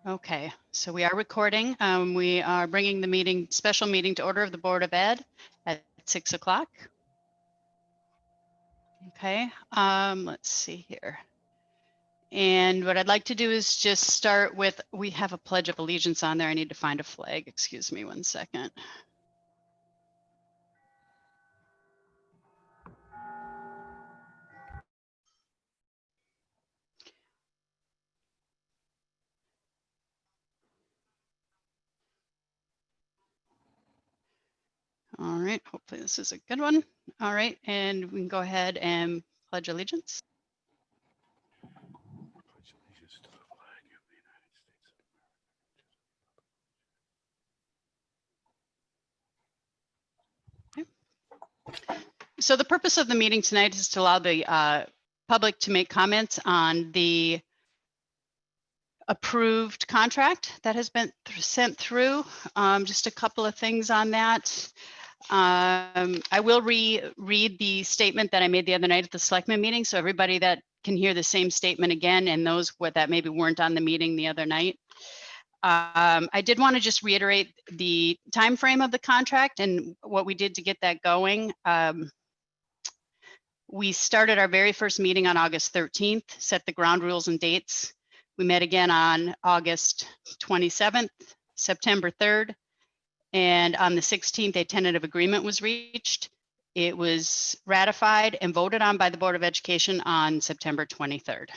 Okay, so we are recording. We are bringing the special meeting to order of the Board of Ed at 6 o'clock. Okay, let's see here. And what I'd like to do is just start with, we have a Pledge of Allegiance on there. I need to find a flag. Excuse me 1 second. All right, hopefully this is a good one. All right, and we can go ahead and pledge allegiance. Pledge allegiance to the flag of the United States of America. So the purpose of the meeting tonight is to allow the public to make comments on the approved contract that has been sent through. Just a couple of things on that. I will read the statement that I made the other night at the selectmen meeting, so everybody that can hear the same statement again and those that maybe weren't on the meeting the other night. I did want to just reiterate the time frame of the contract and what we did to get that going. We started our very first meeting on August 13th, set the ground rules and dates. We met again on August 27th, September 3rd, and on the 16th, a tentative agreement was reached. It was ratified and voted on by the Board of Education on September 23rd.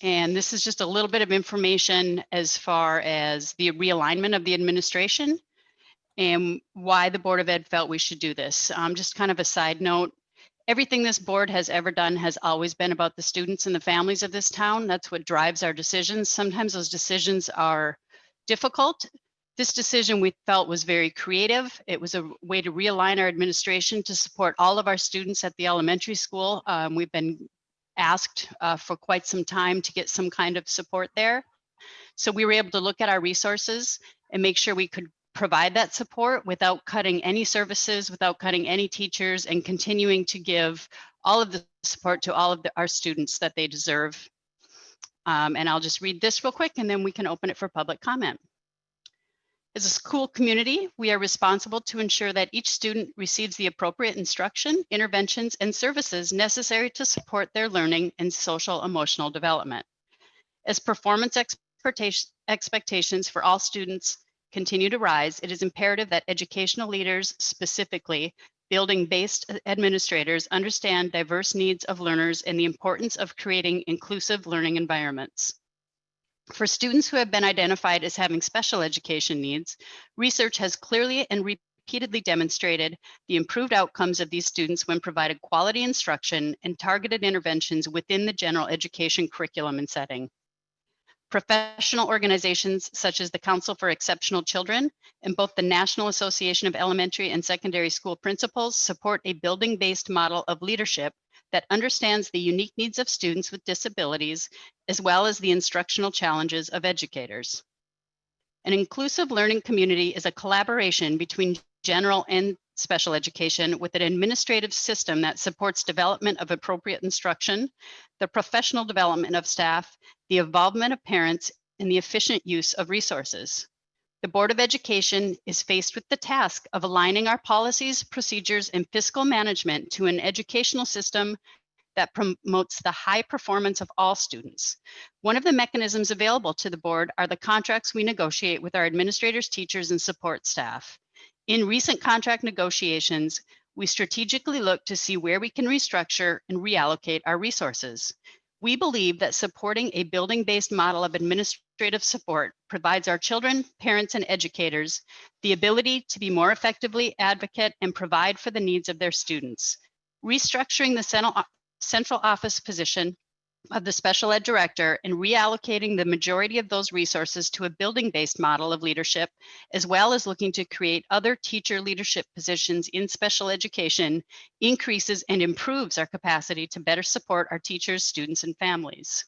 And this is just a little bit of information as far as the realignment of the administration and why the Board of Ed felt we should do this. Just kind of a side note, everything this board has ever done has always been about the students and the families of this town. That's what drives our decisions. Sometimes those decisions are difficult. This decision we felt was very creative. It was a way to realign our administration to support all of our students at the elementary school. We've been asked for quite some time to get some kind of support there. So we were able to look at our resources and make sure we could provide that support without cutting any services, without cutting any teachers, and continuing to give all of the support to all of our students that they deserve. And I'll just read this real quick and then we can open it for public comment. As a school community, we are responsible to ensure that each student receives the appropriate instruction, interventions, and services necessary to support their learning and social emotional development. As performance expectations for all students continue to rise, it is imperative that educational leaders, specifically building-based administrators, understand diverse needs of learners and the importance of creating inclusive learning environments. For students who have been identified as having special education needs, research has clearly and repeatedly demonstrated the improved outcomes of these students when provided quality instruction and targeted interventions within the general education curriculum and setting. Professional organizations such as the Council for Exceptional Children and both the National Association of Elementary and Secondary School Principals support a building-based model of leadership that understands the unique needs of students with disabilities, as well as the instructional challenges of educators. An inclusive learning community is a collaboration between general and special education with an administrative system that supports development of appropriate instruction, the professional development of staff, the involvement of parents, and the efficient use of resources. The Board of Education is faced with the task of aligning our policies, procedures, and fiscal management to an educational system that promotes the high performance of all students. One of the mechanisms available to the board are the contracts we negotiate with our administrators, teachers, and support staff. In recent contract negotiations, we strategically look to see where we can restructure and reallocate our resources. We believe that supporting a building-based model of administrative support provides our children, parents, and educators the ability to be more effectively advocate and provide for the needs of their students. Restructuring the central office position of the special ed director and reallocating the majority of those resources to a building-based model of leadership, as well as looking to create other teacher leadership positions in special education, increases and improves our capacity to better support our teachers, students, and families.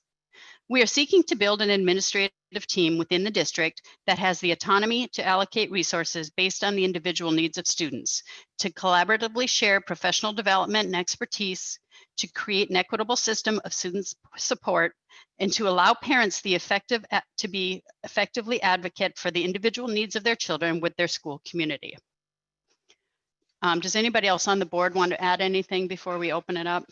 We are seeking to build an administrative team within the district that has the autonomy to allocate resources based on the individual needs of students, to collaboratively share professional development and expertise, to create an equitable system of student support, and to allow parents to be effectively advocate for the individual needs of their children with their school community. Does anybody else on the board want to add anything before we open it up?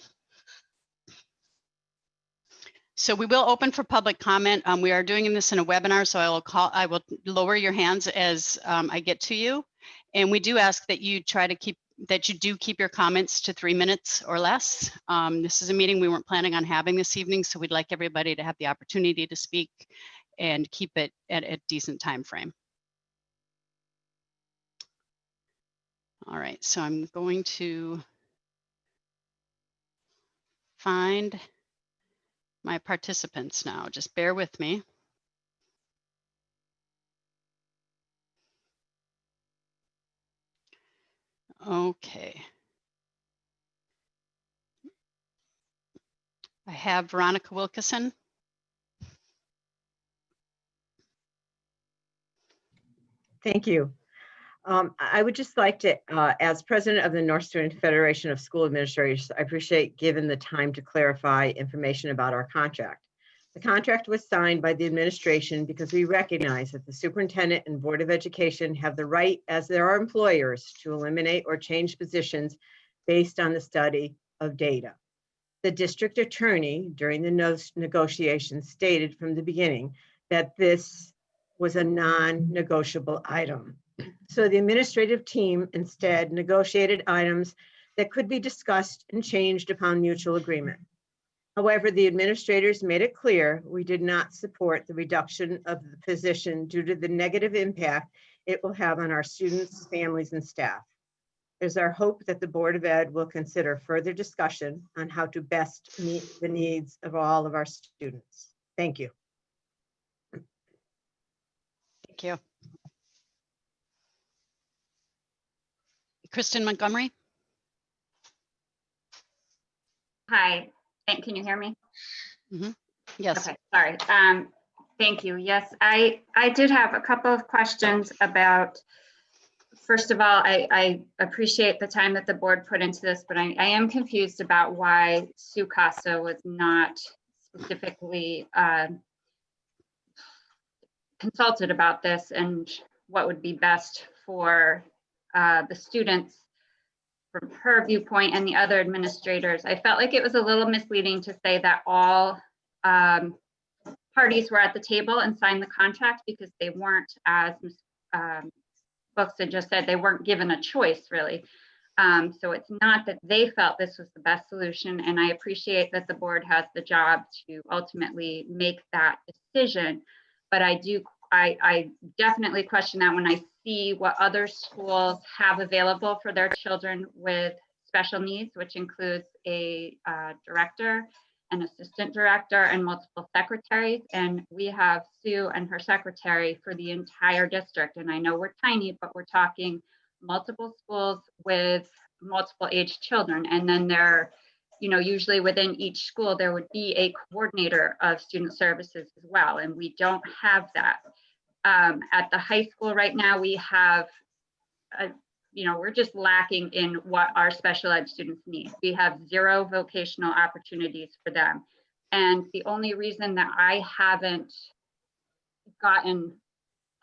So we will open for public comment. We are doing this in a webinar, so I will lower your hands as I get to you. And we do ask that you keep your comments to 3 minutes or less. This is a meeting we weren't planning on having this evening, so we'd like everybody to have the opportunity to speak and keep it at a decent time frame. All right, so I'm going to find my participants now. Just bear with me. Okay. I have Veronica Wilkeson. Thank you. I would just like to, as president of the North Student Federation of School Administrators, I appreciate given the time to clarify information about our contract. The contract was signed by the administration because we recognize that the superintendent and board of education have the right, as their employers, to eliminate or change positions based on the study of data. The district attorney during the negotiations stated from the beginning that this was a non-negotiable item. So the administrative team instead negotiated items that could be discussed and changed upon mutual agreement. However, the administrators made it clear we did not support the reduction of the position due to the negative impact it will have on our students, families, and staff. It is our hope that the Board of Ed will consider further discussion on how to best meet the needs of all of our students. Thank you. Thank you. Kirsten Montgomery. Hi, can you hear me? Mm-hmm. Yes. Okay, sorry. Thank you. Yes, I did have a couple of questions about, first of all, I appreciate the time that the board put into this, but I am confused about why Sue Costa was not specifically consulted about this and what would be best for the students from her viewpoint and the other administrators. I felt like it was a little misleading to say that all parties were at the table and signed the contract, because they weren't, as folks had just said, they weren't given a choice really. So it's not that they felt this was the best solution, and I appreciate that the board has the job to ultimately make that decision. But I definitely question that when I see what other schools have available for their children with special needs, which includes a director, an assistant director, and multiple secretaries. And we have Sue and her secretary for the entire district. And I know we're tiny, but we're talking multiple schools with multiple age children. And then there, usually within each school, there would be a coordinator of student services as well. And we don't have that. At the high school right now, we have, we're just lacking in what our special ed students need. We have 0 vocational opportunities for them. And the only reason that I haven't gotten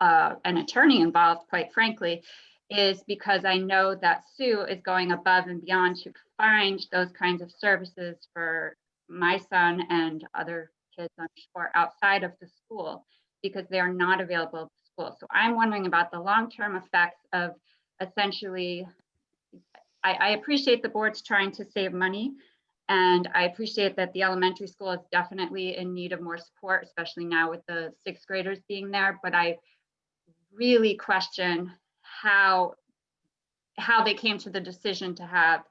an attorney involved, quite frankly, is because I know that Sue is going above and beyond to find those kinds of services for my son and other kids, I'm sure, outside of the school, because they are not available at the school. So I'm wondering about the long-term effects of essentially, I appreciate the board's trying to save money, and I appreciate that the elementary school is definitely in need of more support, especially now with the 6th graders being there. But I really question how they came to the decision to have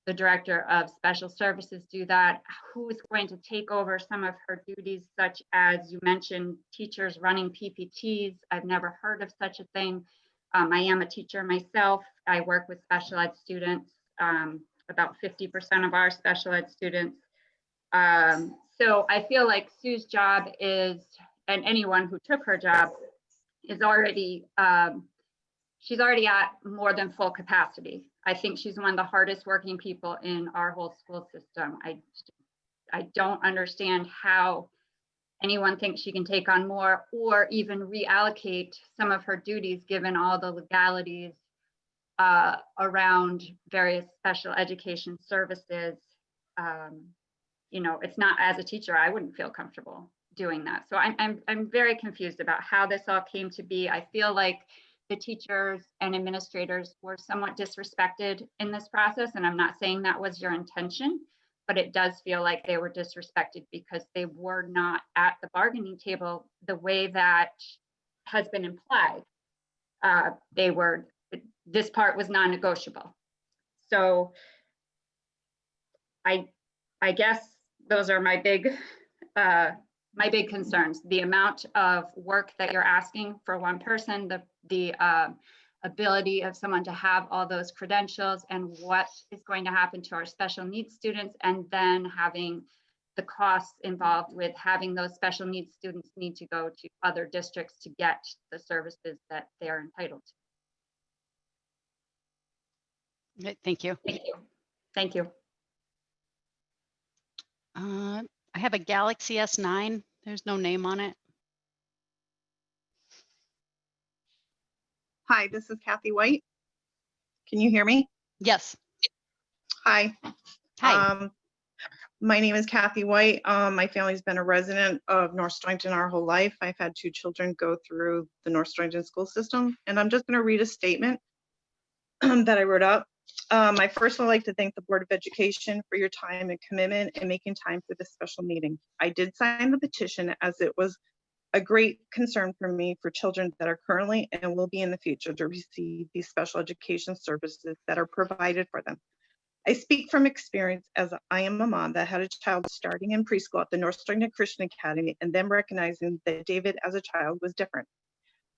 the director of special services do that. Who is going to take over some of her duties, such as you mentioned, teachers running PPTs? I've never heard of such a thing. I am a teacher myself. I work with special ed students, about 50% of our special ed students. So I feel like Sue's job is, and anyone who took her job is already, she's already at more than full capacity. I think she's one of the hardest working people in our whole school system. I don't understand how anyone thinks she can take on more or even reallocate some of her duties given all the legalities around various special education services. You know, it's not, as a teacher, I wouldn't feel comfortable doing that. So I'm very confused about how this all came to be. I feel like the teachers and administrators were somewhat disrespected in this process. And I'm not saying that was your intention, but it does feel like they were disrespected because they were not at the bargaining table the way that has been implied. This part was non-negotiable. So I guess those are my big concerns. The amount of work that you're asking for one person, the ability of someone to have all those credentials, and what is going to happen to our special needs students, and then having the costs involved with having those special needs students need to go to other districts to get the services that they are entitled to. Okay, thank you. Thank you. Thank you. I have a Galaxy S9. There's no name on it. Hi, this is Kathy White. Can you hear me? Yes. Hi. Hi. My name is Kathy White. My family's been a resident of North Stonington our whole life. I've had 2 children go through the North Stonington school system, and I'm just going to read a statement that I wrote up. I first would like to thank the Board of Education for your time and commitment in making time for this special meeting. I did sign the petition as it was a great concern for me for children that are currently and will be in the future to receive these special education services that are provided for them. I speak from experience as I am a mom that had a child starting in preschool at the North Stonington Christian Academy and then recognizing that David as a child was different.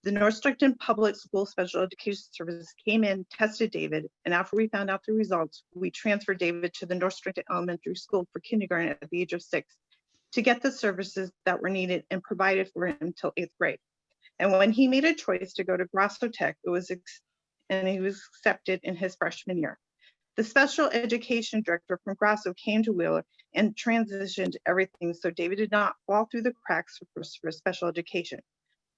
The North Stonington Public School Special Education Services came in, tested David, and after we found out the results, we transferred David to the North Stonington Elementary School for kindergarten at the age of 6 to get the services that were needed and provided for him until 8th grade. And when he made a choice to go to Grasso Tech, he was accepted in his freshman year. The special education director from Grasso came to Wheeler and transitioned everything so David did not fall through the cracks for special education.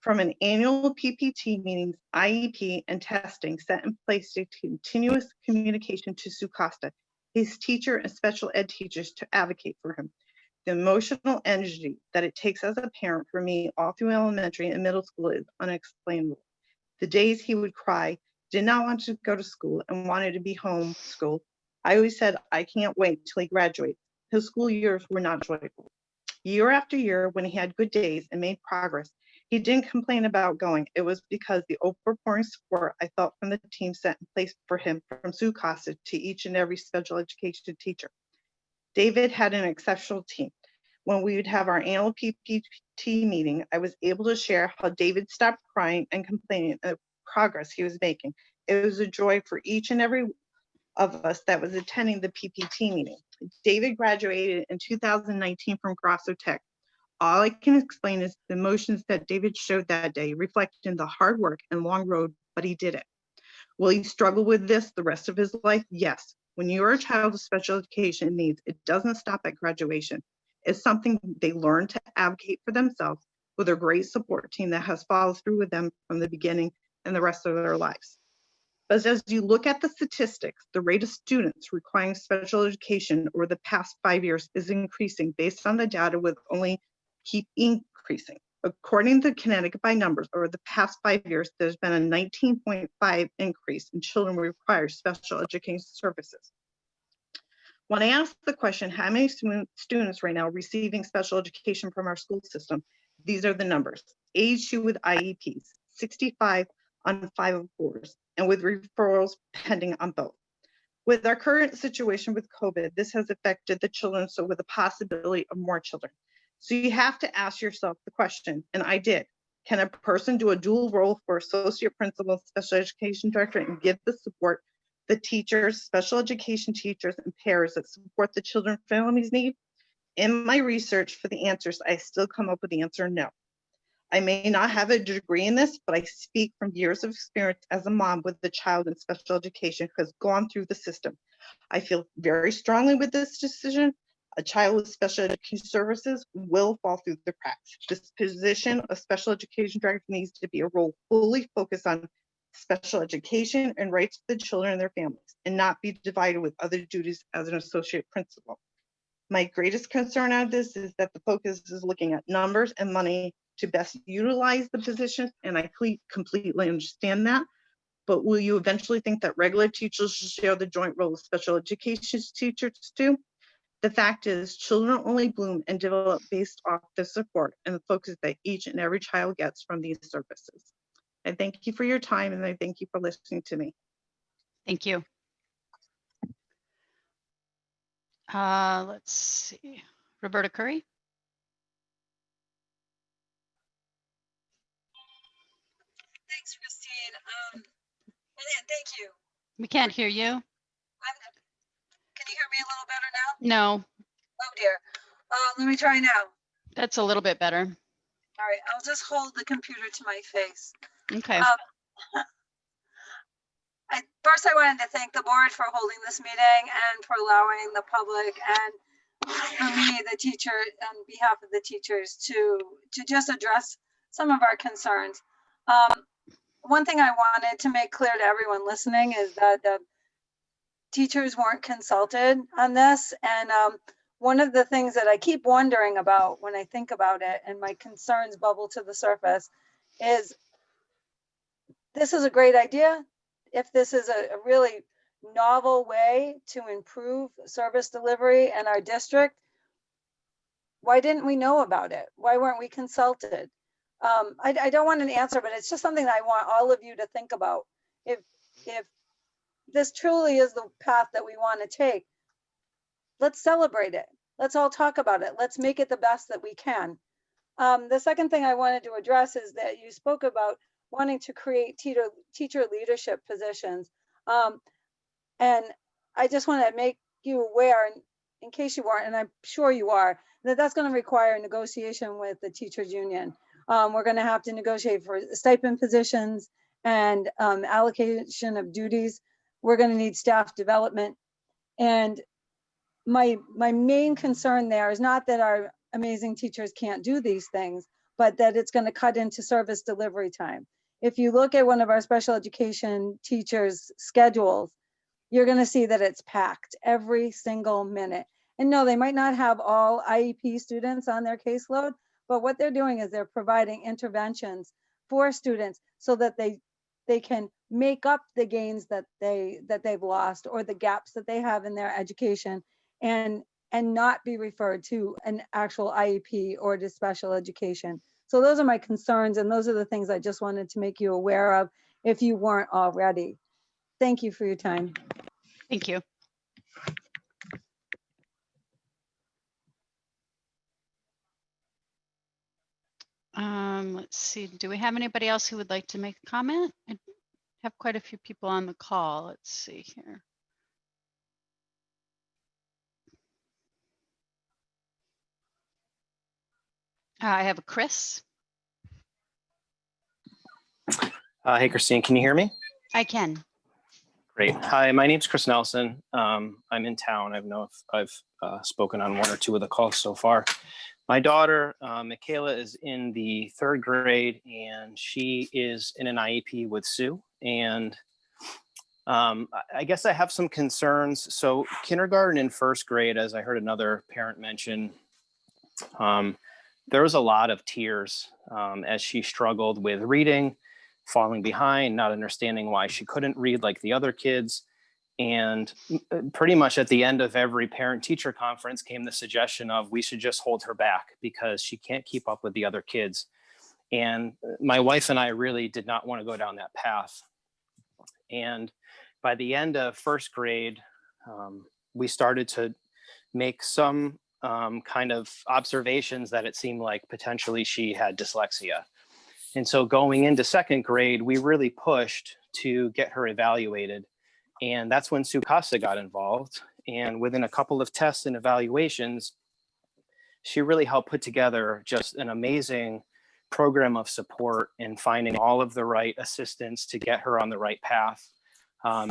From an annual PPT meetings, IEP, and testing set in place to continuous communication to Sue Costa, his teacher and special ed teachers to advocate for him. The emotional energy that it takes as a parent for me all through elementary and middle school is unexplainable. The days he would cry, did not want to go to school and wanted to be home school, I always said, I can't wait till he graduates. His school years were not joyful. Year after year, when he had good days and made progress, he didn't complain about going. It was because the overpouring support I felt from the team set in place for him from Sue Costa to each and every special education teacher. David had an exceptional team. When we would have our annual PPT meeting, I was able to share how David stopped crying and complaining of the progress he was making. It was a joy for each and every of us that was attending the PPT meeting. David graduated in 2019 from Grasso Tech. All I can explain is the emotions that David showed that day, reflecting the hard work and long road, but he did it. Will he struggle with this the rest of his life? Yes. When you're a child with special education needs, it doesn't stop at graduation. It's something they learn to advocate for themselves with a great support team that has followed through with them from the beginning and the rest of their lives. But as you look at the statistics, the rate of students requiring special education over the past 5 years is increasing based on the data with only keep increasing. According to Connecticut by numbers, over the past 5 years, there's been a 19.5 increase in children who require special education services. When I asked the question, how many students right now receiving special education from our school system, these are the numbers. Age 2 with IEPs, 65 on 504s, and with referrals pending on both. With our current situation with COVID, this has affected the children, so with the possibility of more children. So you have to ask yourself the question, and I did, can a person do a dual role for associate principal, special education director, and give the support the teachers, special education teachers, and parents that support the children families need? In my research for the answers, I still come up with the answer no. I may not have a degree in this, but I speak from years of experience as a mom with the child in special education who has gone through the system. I feel very strongly with this decision. A child with special education services will fall through the cracks. This position of special education director needs to be a role fully focused on special education and rights of the children and their families, and not be divided with other duties as an associate principal. My greatest concern on this is that the focus is looking at numbers and money to best utilize the position, and I completely understand that. But will you eventually think that regular teachers should share the joint role of special education teachers too? The fact is, children only bloom and develop based off the support and the focus that each and every child gets from these services. I thank you for your time, and I thank you for listening to me. Thank you. Let's see, Roberta Curry. Thanks, Christine. And thank you. We can't hear you. Can you hear me a little better now? No, Oh dear. Let me try now. that's a little bit better. All right, I'll just hold the computer to my face. Okay. First, I wanted to thank the board for holding this meeting and for allowing the public and for me, the teacher, on behalf of the teachers, to just address some of our concerns. One thing I wanted to make clear to everyone listening is that the teachers weren't consulted on this. And one of the things that I keep wondering about when I think about it and my concerns bubble to the surface is, this is a great idea. If this is a really novel way to improve service delivery in our district, why didn't we know about it? Why weren't we consulted? I don't want an answer, but it's just something that I want all of you to think about. If this truly is the path that we want to take, let's celebrate it. Let's all talk about it. Let's make it the best that we can. The second thing I wanted to address is that you spoke about wanting to create teacher leadership positions. And I just want to make you aware, in case you aren't, and I'm sure you are, that that's going to require negotiation with the teachers union. We're going to have to negotiate for stipend positions and allocation of duties. We're going to need staff development. And my main concern there is not that our amazing teachers can't do these things, but that it's going to cut into service delivery time. If you look at one of our special education teachers' schedules, you're going to see that it's packed every single minute. And no, they might not have all IEP students on their caseload, but what they're doing is they're providing interventions for students so that they can make up the gains that they've lost or the gaps that they have in their education, and not be referred to an actual IEP or to special education. So those are my concerns, and those are the things I just wanted to make you aware of if you weren't already. Thank you for your time. Thank you. Let's see, do we have anybody else who would like to make a comment? I have quite a few people on the call. Let's see here. I have a Chris. Hey, Christine, can you hear me? I can. Great. Hi, my name's Chris Nelson. I'm in town. I don't know if I've spoken on one or two of the calls so far. My daughter, Michaela, is in the 3rd grade, and she is in an IEP with Sue. And I guess I have some concerns. So kindergarten and 1st grade, as I heard another parent mention, there was a lot of tears as she struggled with reading, falling behind, not understanding why she couldn't read like the other kids. And pretty much at the end of every parent-teacher conference came the suggestion of we should just hold her back because she can't keep up with the other kids. And my wife and I really did not want to go down that path. And by the end of 1st grade, we started to make some kind of observations that it seemed like potentially she had dyslexia. And so going into 2nd grade, we really pushed to get her evaluated. And that's when Sue Costa got involved. And within a couple of tests and evaluations, she really helped put together just an amazing program of support in finding all of the right assistance to get her on the right path.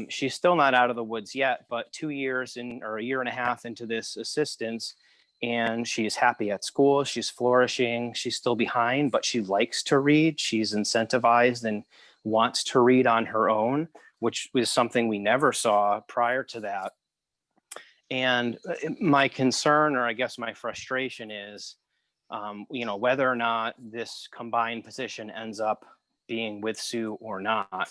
She's still not out of the woods yet, but 2 years or a year and a half into this assistance, and she's happy at school. She's flourishing. She's still behind, but she likes to read. She's incentivized and wants to read on her own, which was something we never saw prior to that. And my concern, or I guess my frustration is, whether or not this combined position ends up being with Sue or not.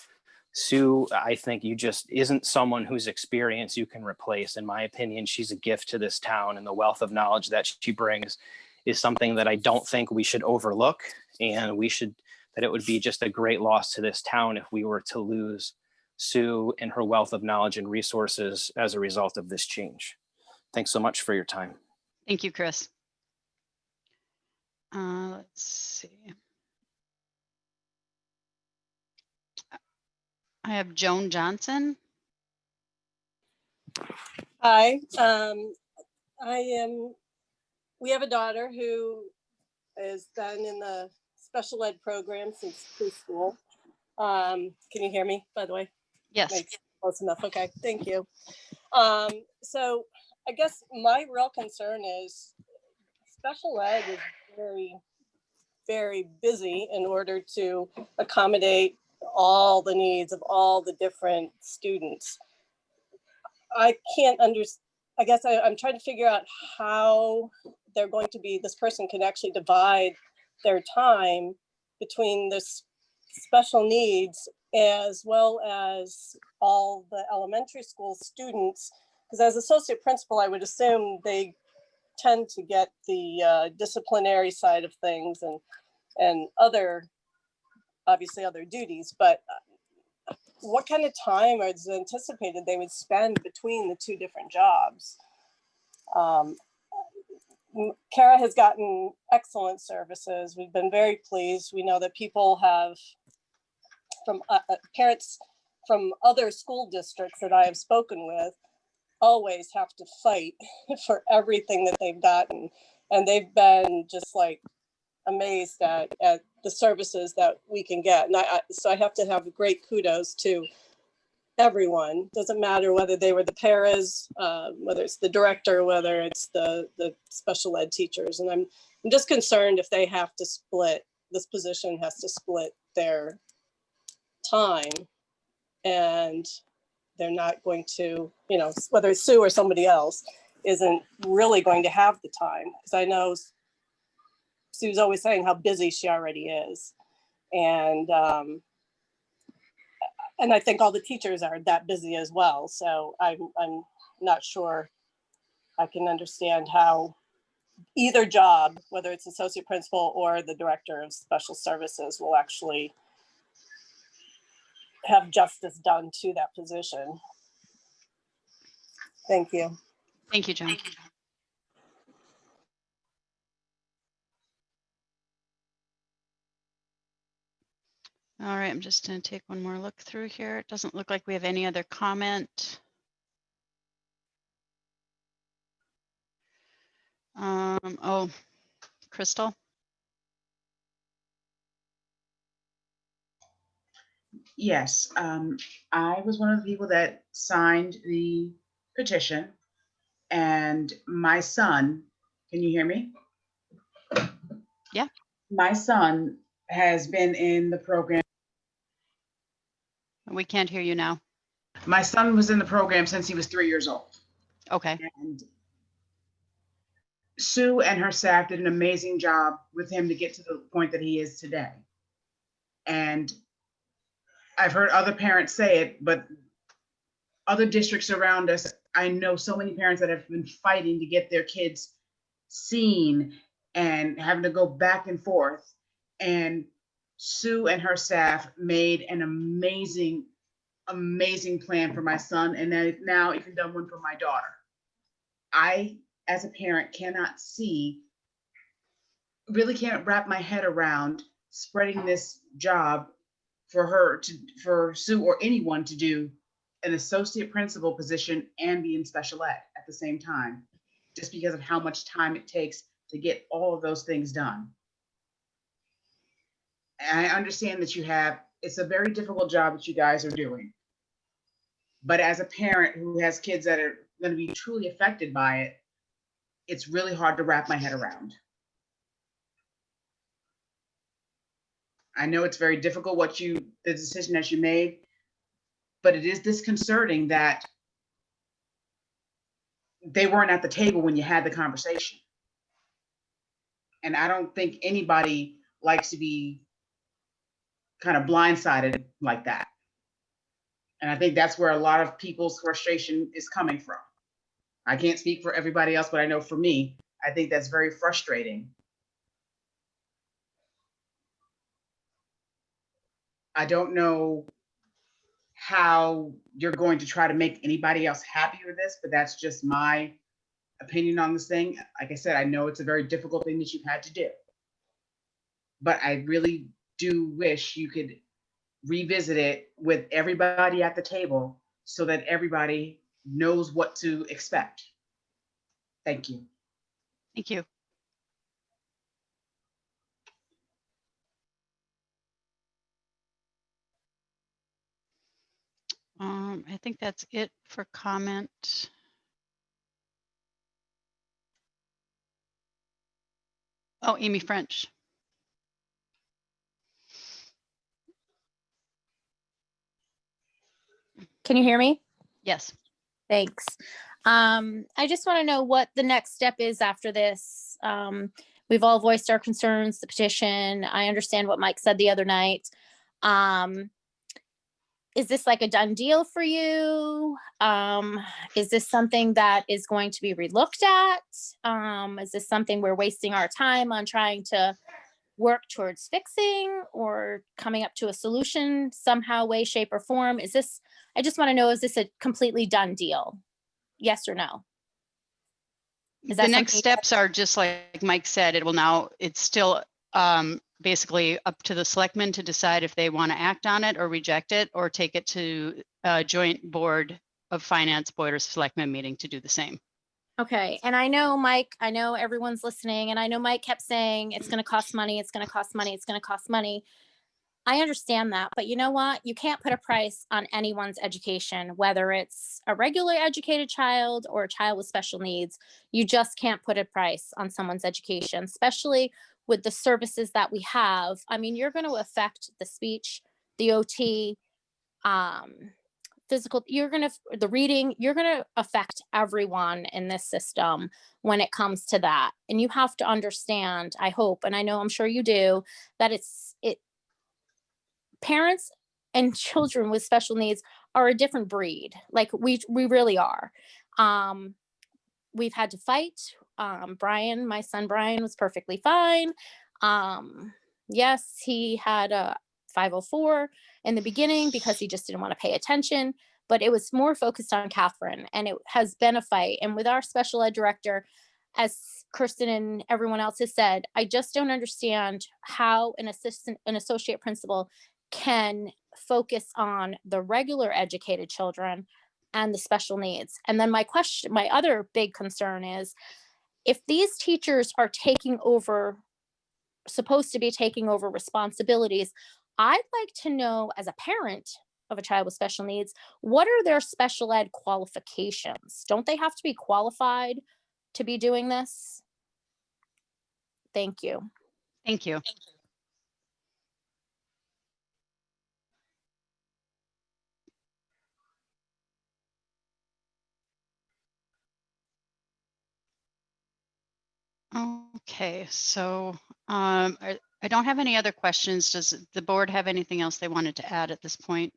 Sue, I think you just isn't someone whose experience you can replace. In my opinion, she's a gift to this town, and the wealth of knowledge that she brings is something that I don't think we should overlook. And that it would be just a great loss to this town if we were to lose Sue and her wealth of knowledge and resources as a result of this change. Thanks so much for your time. Thank you, Chris. Let's see. I have Joan Johnson. Hi, we have a daughter who has been in the special ed program since preschool. Can you hear me, by the way? Yes. Close enough, okay, thank you. So I guess my real concern is special ed is very, very busy in order to accommodate all the needs of all the different students. I can't understand. I guess I'm trying to figure out how they're going to be, this person can actually divide their time between this special needs as well as all the elementary school students. Because as associate principal, I would assume they tend to get the disciplinary side of things and other, obviously other duties, but what kind of time is anticipated they would spend between the two different jobs? Kara has gotten excellent services. We've been very pleased. We know that people have, from parents from other school districts that I have spoken with, always have to fight for everything that they've gotten. And they've been just like amazed at the services that we can get. And so I have to have great kudos to everyone. Doesn't matter whether they were the paras, whether it's the director, whether it's the special ed teachers. And I'm just concerned if they have to split, this position has to split their time, and they're not going to, whether it's Sue or somebody else, isn't really going to have the time. Because I know Sue's always saying how busy she already is. And I think all the teachers are that busy as well. So I'm not sure I can understand how either job, whether it's associate principal or the director of special services, will actually have justice done to that position. Thank you. Thank you, Joan. All right, I'm just going to take one more look through here. It doesn't look like we have any other comment. Oh, Crystal? Yes, I was one of the people that signed the petition, and my son, can you hear me? Yeah. My son has been in the program. We can't hear you now. My son was in the program since he was 3 years old. Okay. And Sue and her staff did an amazing job with him to get to the point that he is today. And I've heard other parents say it, but other districts around us, I know so many parents that have been fighting to get their kids seen and having to go back and forth. And Sue and her staff made an amazing, amazing plan for my son, and now even done one for my daughter. I, as a parent, really can't wrap my head around spreading this job for Sue or anyone to do an associate principal position and be in special ed at the same time, just because of how much time it takes to get all of those things done. And I understand that it's a very difficult job that you guys are doing. But as a parent who has kids that are going to be truly affected by it, it's really hard to wrap my head around. I know it's very difficult the decision that you made, but it is disconcerting that they weren't at the table when you had the conversation. And I don't think anybody likes to be kind of blindsided like that. And I think that's where a lot of people's frustration is coming from. I can't speak for everybody else, but I know for me, I think that's very frustrating. I don't know how you're going to try to make anybody else happy with this, but that's just my opinion on this thing. Like I said, I know it's a very difficult thing that you've had to do, but I really do wish you could revisit it with everybody at the table so that everybody knows what to expect. Thank you. Thank you. I think that's it for comment. Oh, Amy French. Can you hear me? Yes. Thanks. I just want to know what the next step is after this. We've all voiced our concerns, the petition. I understand what Mike said the other night. Is this like a done deal for you? Is this something that is going to be relooked at? Is this something we're wasting our time on trying to work towards fixing or coming up to a solution somehow, way, shape, or form? I just want to know, is this a completely done deal? Yes or no? The next steps are just like Mike said, it's still basically up to the selectmen to decide if they want to act on it or reject it or take it to a joint board of finance board or selectmen meeting to do the same. Okay. And I know, Mike, I know everyone's listening, and I know Mike kept saying it's going to cost money. It's going to cost money. It's going to cost money. I understand that, but you know what? You can't put a price on anyone's education, whether it's a regular educated child or a child with special needs. You just can't put a price on someone's education, especially with the services that we have. I mean, you're going to affect the speech, the OT, physical, the reading, you're going to affect everyone in this system when it comes to that. And you have to understand, I hope, and I know, I'm sure you do, that parents and children with special needs are a different breed. Like we really are. We've had to fight. Brian, my son Brian, was perfectly fine. Yes, he had a 504 in the beginning because he just didn't want to pay attention, but it was more focused on Catherine, and it has been a fight. And with our special ed director, as Kirsten and everyone else has said, I just don't understand how an associate principal can focus on the regular educated children and the special needs. And then my other big concern is, if these teachers are supposed to be taking over responsibilities, I'd like to know, as a parent of a child with special needs, what are their special ed qualifications? Don't they have to be qualified to be doing this? Thank you. Thank you. Okay, so I don't have any other questions. Does the board have anything else they wanted to add at this point?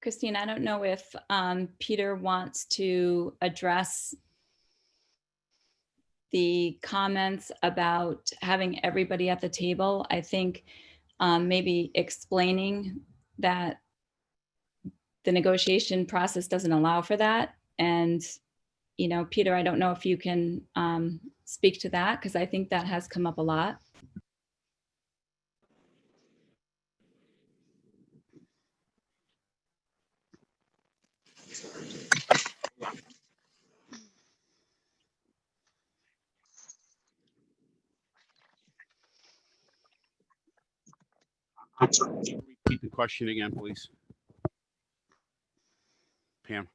Christine, I don't know if Peter wants to address the comments about having everybody at the table. I think maybe explaining that the negotiation process doesn't allow for that. And, you know, Peter, I don't know if you can speak to that, because I think that has come up a lot. I'm sorry, repeat the question again, please. Pam?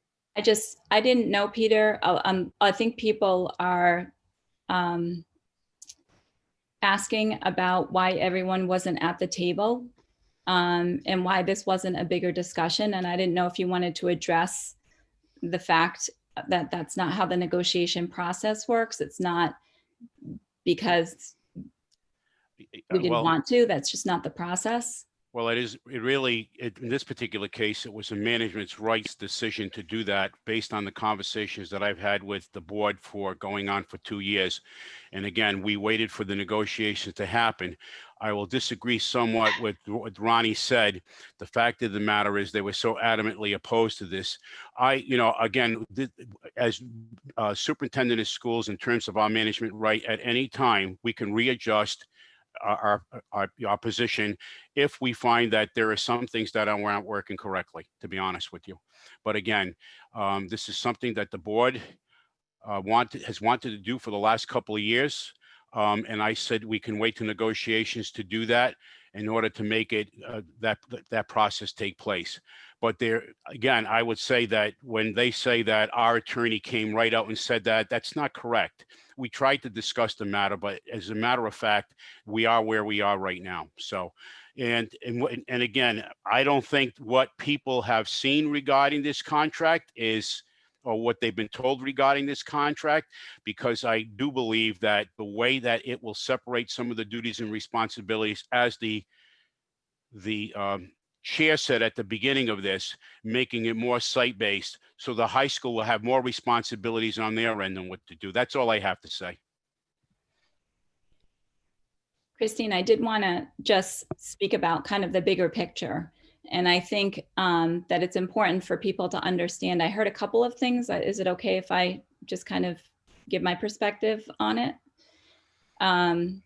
I didn't know, Peter. I think people are asking about why everyone wasn't at the table, and why this wasn't a bigger discussion. And I didn't know if you wanted to address the fact that that's not how the negotiation process works. It's not because we didn't want to, that's just not the process. Well, it really, in this particular case, it was a management's rights decision to do that based on the conversations that I've had with the board for going on for 2 years. And again, we waited for the negotiations to happen. I will disagree somewhat with what Ronnie said. The fact of the matter is they were so adamantly opposed to this. Again, as superintendent of schools, in terms of our management right, at any time, we can readjust our position if we find that there are some things that aren't working correctly, to be honest with you. But again, this is something that the board has wanted to do for the last couple of years. And I said we can wait to negotiations to do that in order to make it that process take place. But there, again, I would say that when they say that our attorney came right out and said that, that's not correct. We tried to discuss the matter, but as a matter of fact, we are where we are right now. So, and again, I don't think what people have seen regarding this contract is, or what they've been told regarding this contract, because I do believe that the way that it will separate some of the duties and responsibilities, as the chair said at the beginning of this, making it more site-based, so the high school will have more responsibilities on their end than what to do. That's all I have to say. Christine, I did want to just speak about kind of the bigger picture. And I think that it's important for people to understand. I heard a couple of things. Is it okay if I just kind of give my perspective on it? And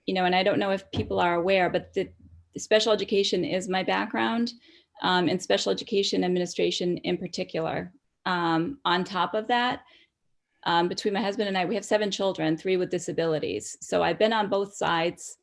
I don't know if people are aware, but the special education is my background, and special education administration in particular. On top of that, between my husband and I, we have 7 children, 3 with disabilities. So I've been on both sides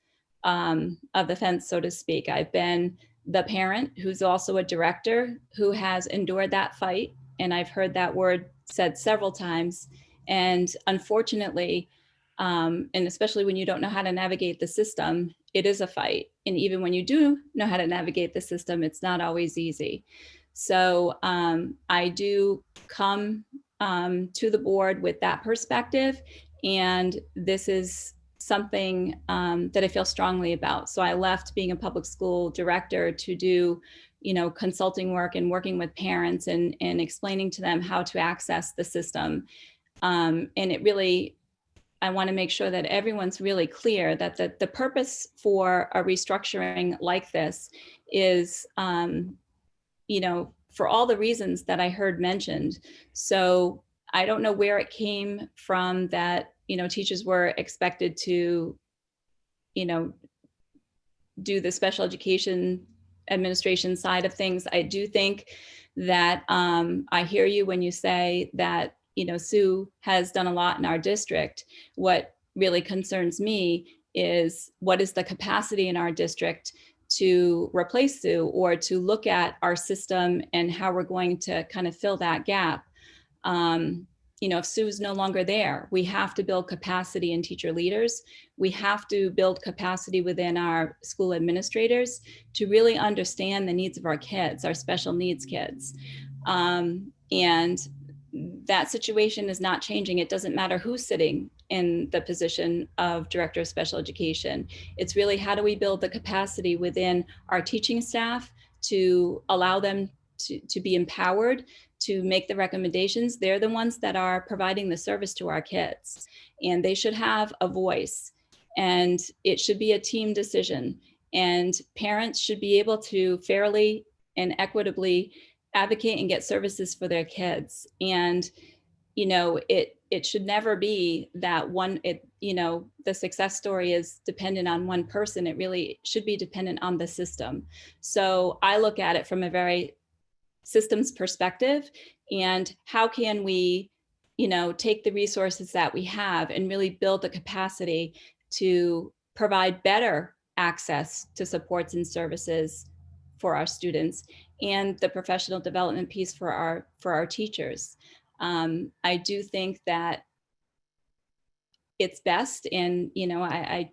of the fence, so to speak. I've been the parent who's also a director who has endured that fight. And I've heard that word said several times. And unfortunately, and especially when you don't know how to navigate the system, it is a fight. And even when you do know how to navigate the system, it's not always easy. So I do come to the board with that perspective. And this is something that I feel strongly about. So I left being a public school director to do, consulting work and working with parents and explaining to them how to access the system. And it really, I want to make sure that everyone's really clear that the purpose for a restructuring like this is, for all the reasons that I heard mentioned. So I don't know where it came from that, teachers were expected to, do the special education administration side of things. I do think that I hear you when you say that, Sue has done a lot in our district. What really concerns me is what is the capacity in our district to replace Sue, or to look at our system and how we're going to kind of fill that gap. If Sue's no longer there, we have to build capacity in teacher leaders. We have to build capacity within our school administrators to really understand the needs of our kids, our special needs kids. And that situation is not changing. It doesn't matter who's sitting in the position of director of special education. It's really, how do we build the capacity within our teaching staff to allow them to be empowered to make the recommendations. They're the ones that are providing the service to our kids, and they should have a voice, and it should be a team decision, and parents should be able to fairly and equitably advocate and get services for their kids. And it should never be that the success story is dependent on one person. It really should be dependent on the system. So I look at it from a very systems perspective, and how can we, take the resources that we have and really build the capacity to provide better access to supports and services for our students, and the professional development piece for our teachers. I do think that it's best, and I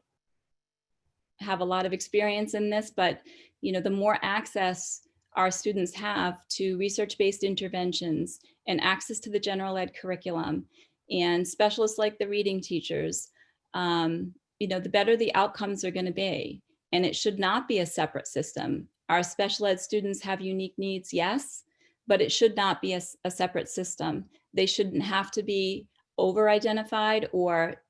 have a lot of experience in this, but the more access our students have to research-based interventions and access to the general ed curriculum and specialists like the reading teachers, the better the outcomes are going to be. And it should not be a separate system. Our special ed students have unique needs, yes, but it should not be a separate system. They shouldn't have to be over-identified or,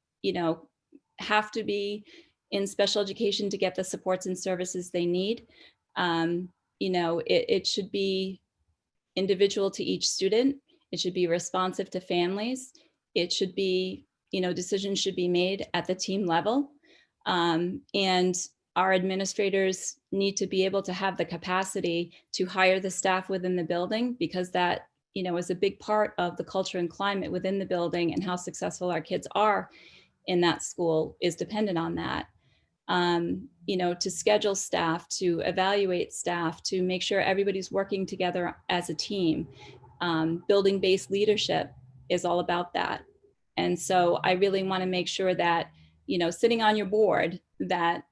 have to be in special education to get the supports and services they need. It should be individual to each student. It should be responsive to families. It should be, decisions should be made at the team level. And our administrators need to be able to have the capacity to hire the staff within the building, because that, is a big part of the culture and climate within the building, and how successful our kids are in that school is dependent on that. To schedule staff, to evaluate staff, to make sure everybody's working together as a team. Building-based leadership is all about that. And so I really want to make sure that, sitting on your board, that,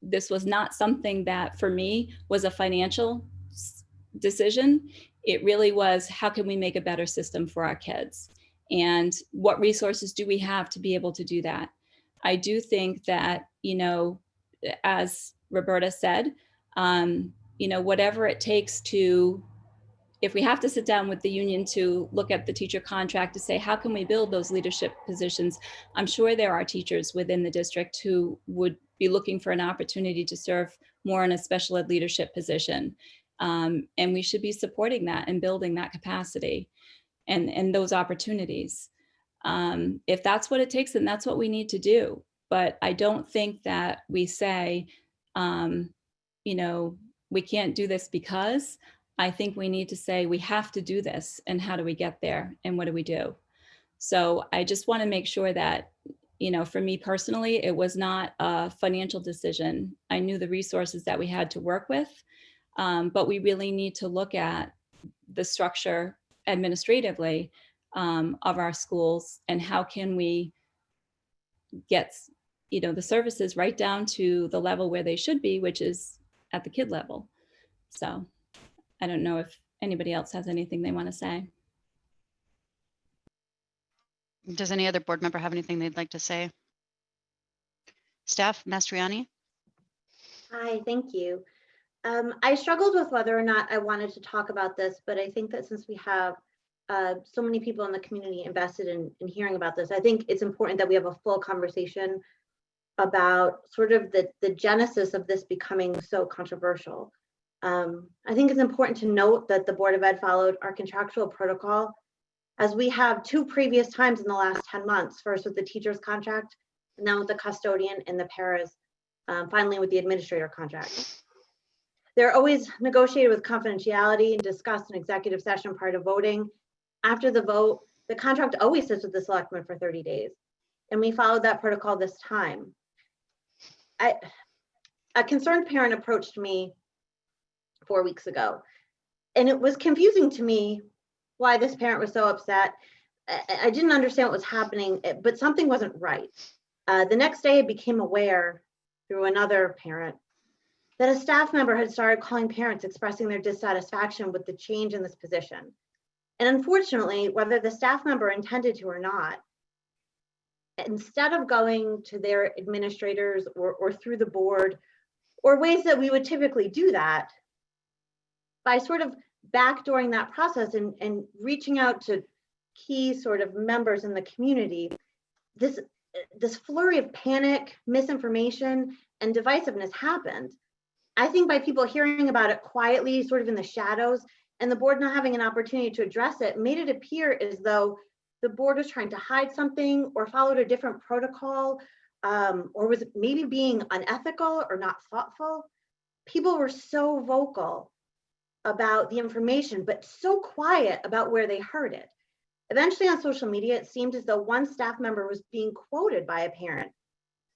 this was not something that for me was a financial decision. It really was, how can we make a better system for our kids? And what resources do we have to be able to do that? I do think that, as Roberta said, whatever it takes to, if we have to sit down with the union to look at the teacher contract to say, how can we build those leadership positions? I'm sure there are teachers within the district who would be looking for an opportunity to serve more in a special ed leadership position. And we should be supporting that and building that capacity and those opportunities. If that's what it takes, then that's what we need to do. But I don't think that we say, we can't do this because. I think we need to say we have to do this, and how do we get there, and what do we do? So I just want to make sure that, for me personally, it was not a financial decision. I knew the resources that we had to work with, but we really need to look at the structure administratively of our schools, and how can we get, the services right down to the level where they should be, which is at the kid level. So I don't know if anybody else has anything they want to say. Does any other board member have anything they'd like to say? Staff, Mastriani? Hi, thank you. I struggled with whether or not I wanted to talk about this, but I think that since we have so many people in the community invested in hearing about this, I think it's important that we have a full conversation about sort of the genesis of this becoming so controversial. I think it's important to note that the Board of Ed followed our contractual protocol, as we have 2 previous times in the last 10 months, first with the teacher's contract, and then with the custodian and the paras, finally with the administrator contract. They're always negotiated with confidentiality and discussed in executive session prior to voting. After the vote, the contract always sits with the selectmen for 30 days, and we followed that protocol this time. A concerned parent approached me 4 weeks ago, and it was confusing to me why this parent was so upset. I didn't understand what was happening, but something wasn't right. The next day I became aware through another parent that a staff member had started calling parents expressing their dissatisfaction with the change in this position. And unfortunately, whether the staff member intended to or not, instead of going to their administrators or through the board, or ways that we would typically do that, by sort of backdooring that process and reaching out to key sort of members in the community, this flurry of panic, misinformation, and divisiveness happened. I think by people hearing about it quietly, sort of in the shadows, and the board not having an opportunity to address it, made it appear as though the board was trying to hide something or followed a different protocol, or was maybe being unethical or not thoughtful. People were so vocal about the information, but so quiet about where they heard it. Eventually on social media, it seemed as though one staff member was being quoted by a parent.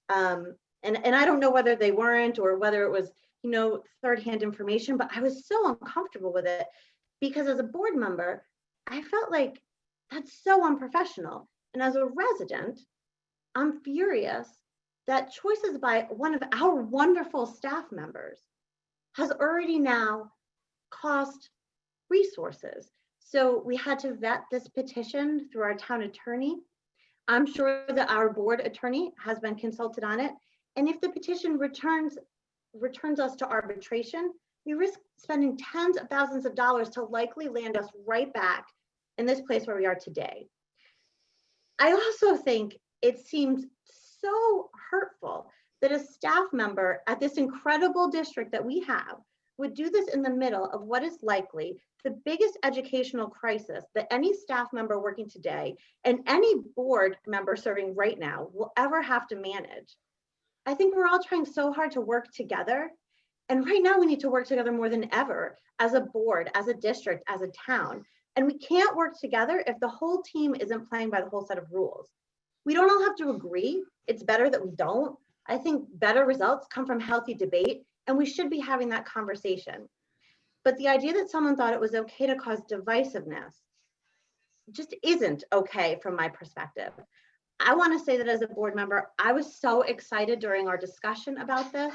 And I don't know whether they weren't, or whether it was, third-hand information, but I was so uncomfortable with it because as a board member, I felt like that's so unprofessional. And as a resident, I'm furious that choices by one of our wonderful staff members has already now cost resources. So we had to vet this petition through our town attorney. I'm sure that our board attorney has been consulted on it. And if the petition returns us to arbitration, we risk spending tens of thousands of dollars to likely land us right back in this place where we are today. I also think it seems so hurtful that a staff member at this incredible district that we have would do this in the middle of what is likely the biggest educational crisis that any staff member working today and any board member serving right now will ever have to manage. I think we're all trying so hard to work together. And right now we need to work together more than ever as a board, as a district, as a town. And we can't work together if the whole team isn't playing by the whole set of rules. We don't all have to agree. It's better that we don't. I think better results come from healthy debate, and we should be having that conversation. But the idea that someone thought it was okay to cause divisiveness just isn't okay from my perspective. I want to say that as a board member, I was so excited during our discussion about this.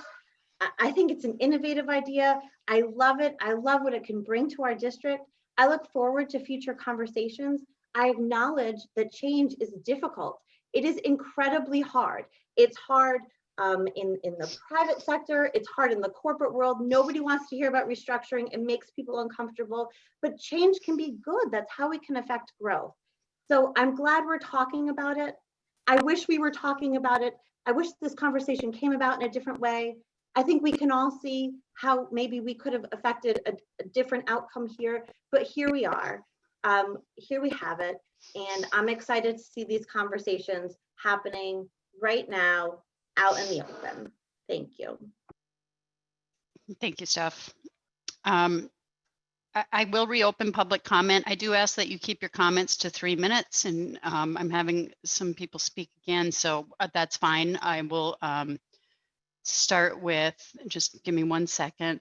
I think it's an innovative idea. I love it. I love what it can bring to our district. I look forward to future conversations. I acknowledge that change is difficult. It is incredibly hard. It's hard in the private sector. It's hard in the corporate world. Nobody wants to hear about restructuring. It makes people uncomfortable, but change can be good. That's how we can affect growth. So I'm glad we're talking about it. I wish we were talking about it. I wish this conversation came about in a different way. I think we can all see how maybe we could have affected a different outcome here, but here we are. Here we have it. And I'm excited to see these conversations happening right now out in the open. Thank you. Thank you, Steph. I will reopen public comment. I do ask that you keep your comments to 3 minutes, and I'm having some people speak again, so that's fine. I will start with, just give me 1 second.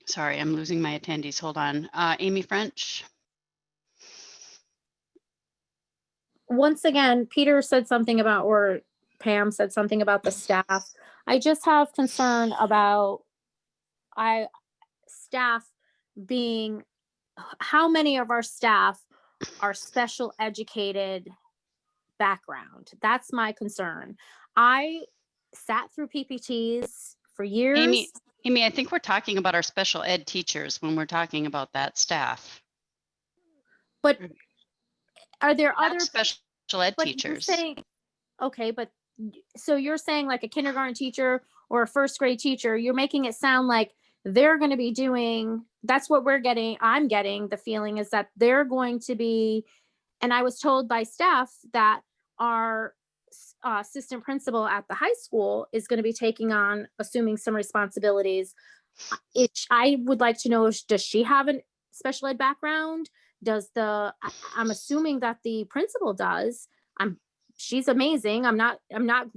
Sorry, I'm losing my attendees. Hold on. Amy French. Once again, Peter said something about, or Pam said something about the staff. I just have concern about staff being, how many of our staff are special educated background? That's my concern. I sat through PPTs for years. Amy, I think we're talking about our special ed teachers when we're talking about that staff. But are there Not other special ed but teachers? you're saying, okay, but so you're saying like a kindergarten teacher or a first grade teacher, you're making it sound like they're going to be doing, that's what we're getting. I'm getting the feeling is that they're going to be, and I was told by staff that our assistant principal at the high school is going to be taking on, assuming some responsibilities. I would like to know, does she have a special ed background? I'm assuming that the principal does. She's amazing. I'm not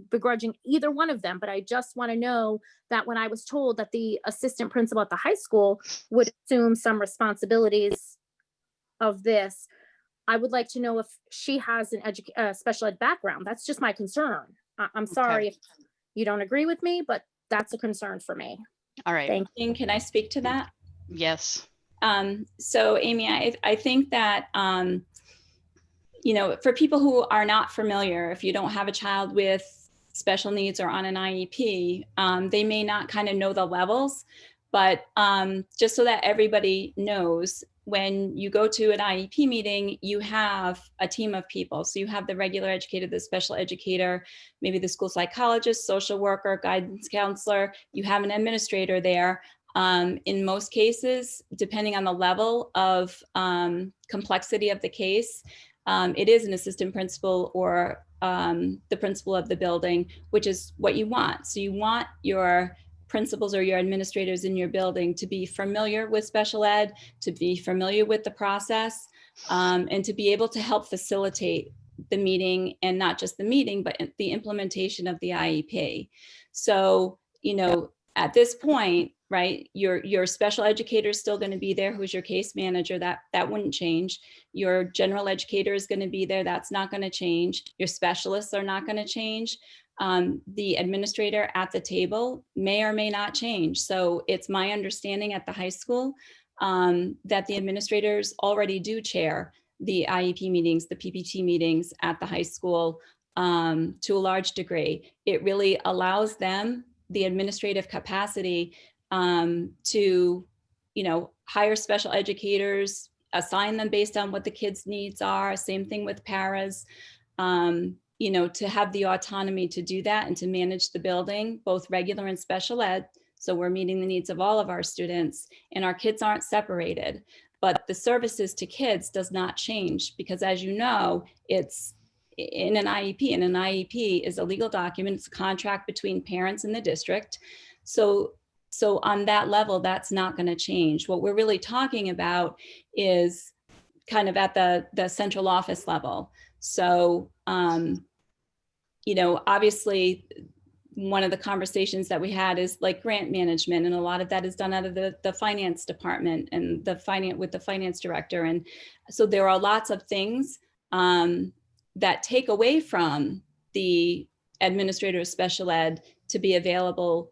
begrudging either one of them, but I just want to know that when I was told that the assistant principal at the high school would assume some responsibilities of this, I would like to know if she has a special ed background. That's just my concern. I'm sorry if you don't agree with me, but that's a concern for me. All right. Thank you. Can I speak to that? Yes. So Amy, I think that, you know, for people who are not familiar, if you don't have a child with special needs or on an IEP, they may not kind of know the levels, but just so that everybody knows, when you go to an IEP meeting, you have a team of people. So you have the regular educator, the special educator, maybe the school psychologist, social worker, guidance counselor, you have an administrator there. In most cases, depending on the level of complexity of the case, it is an assistant principal or the principal of the building, which is what you want. So you want your principals or your administrators in your building to be familiar with special ed, to be familiar with the process, and to be able to help facilitate the meeting, and not just the meeting, but the implementation of the IEP. So, you know, at this point, right, your special educator is still going to be there, who's your case manager. That wouldn't change. Your general educator is going to be there. That's not going to change. Your specialists are not going to change. The administrator at the table may or may not change. So it's my understanding at the high school that the administrators already do chair the IEP meetings, the PPT meetings at the high school to a large degree. It really allows them the administrative capacity to, you know, hire special educators, assign them based on what the kids' needs are. Same thing with paras, you know, to have the autonomy to do that and to manage the building, both regular and special ed. So we're meeting the needs of all of our students, and our kids aren't separated. But the services to kids does not change, because as you know, it's in an IEP, and an IEP is a legal document. It's a contract between parents and the district. So on that level, that's not going to change. What we're really talking about is kind of at the central office level. So, you know, obviously, one of the conversations that we had is like grant management, and a lot of that is done out of the finance department and with the finance director. And so there are lots of things that take away from the administrator of special ed to be available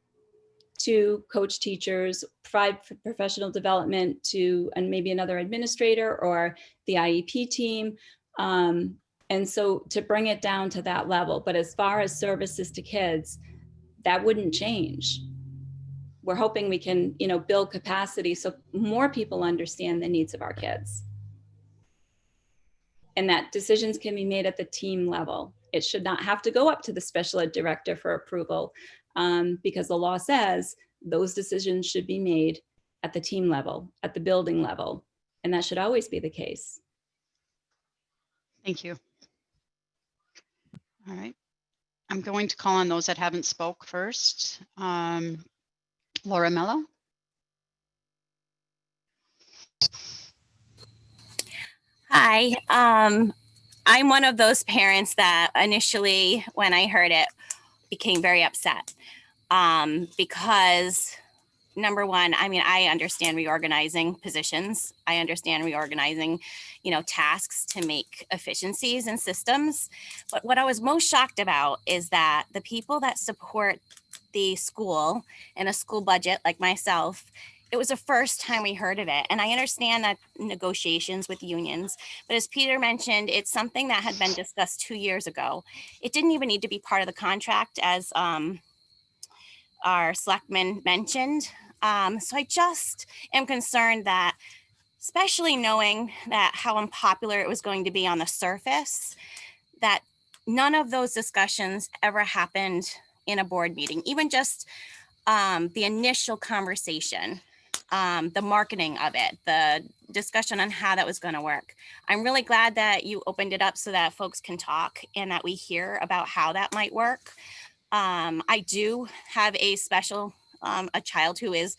to coach teachers, provide professional development to, and maybe another administrator or the IEP team. And so to bring it down to that level. But as far as services to kids, that wouldn't change. We're hoping we can, you know, build capacity so more people understand the needs of our kids. And that decisions can be made at the team level. It should not have to go up to the special ed director for approval, because the law says those decisions should be made at the team level, at the building level. And that should always be the case. Thank you. All right. I'm going to call on those that haven't spoke first. Laura Mello. Hi, I'm one of those parents that initially, when I heard it, became very upset because number one, I mean, I understand reorganizing positions. I understand reorganizing, you know, tasks to make efficiencies in systems. But what I was most shocked about is that the people that support the school and a school budget, like myself, it was the first time we heard of it. And I understand that negotiations with unions, but as Peter mentioned, it's something that had been discussed 2 years ago. It didn't even need to be part of the contract, as our selectman mentioned. So I just am concerned that, especially knowing that how unpopular it was going to be on the surface, that none of those discussions ever happened in a board meeting, even just the initial conversation, the marketing of it, the discussion on how that was going to work. I'm really glad that you opened it up so that folks can talk and that we hear about how that might work. I do have a child who is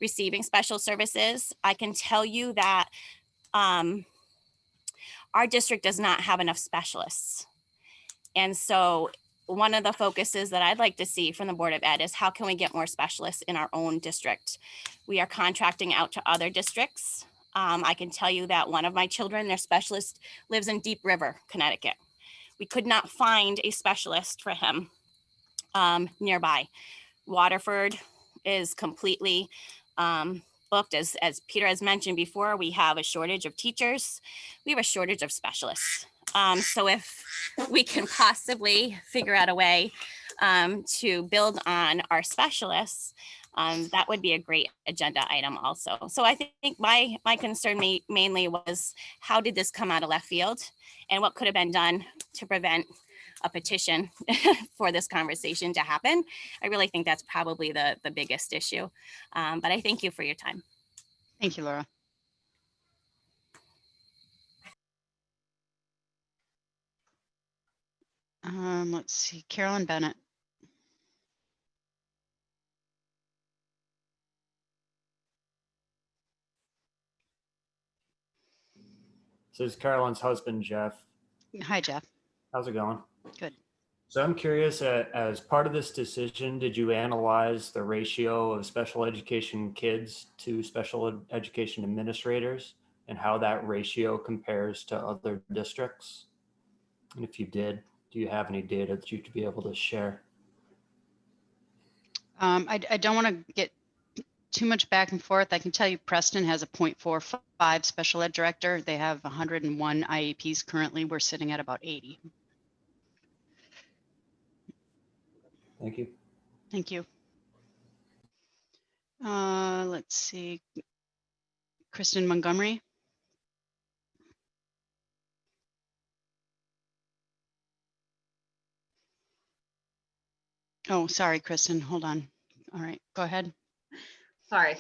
receiving special services. I can tell you that our district does not have enough specialists. And so one of the focuses that I'd like to see from the Board of Ed is how can we get more specialists in our own district? We are contracting out to other districts. I can tell you that one of my children, their specialist, lives in Deep River, Connecticut. We could not find a specialist for him nearby. Waterford is completely booked. As Peter has mentioned before, we have a shortage of teachers. We have a shortage of specialists. So if we can possibly figure out a way to build on our specialists, that would be a great agenda item also. So I think my concern mainly was, how did this come out of left field, and what could have been done to prevent a petition for this conversation to happen? I really think that's probably the biggest issue. But I thank you for your time. Thank you, Laura. Let's see, Carolyn Bennett. So it's Carolyn's husband, Jeff. Hi, Jeff. How's it going? Good. So I'm curious, as part of this decision, did you analyze the ratio of special education kids to special education administrators and how that ratio compares to other districts? And if you did, do you have any data that you could be able to share? I don't want to get too much back and forth. I can tell you Preston has a 0.45 special ed director. They have 101 IEPs currently. We're sitting at about 80. Thank you. Thank you. Let's see. Kirsten Montgomery. Oh, sorry, Kristen. Hold on. All right, go ahead. Sorry.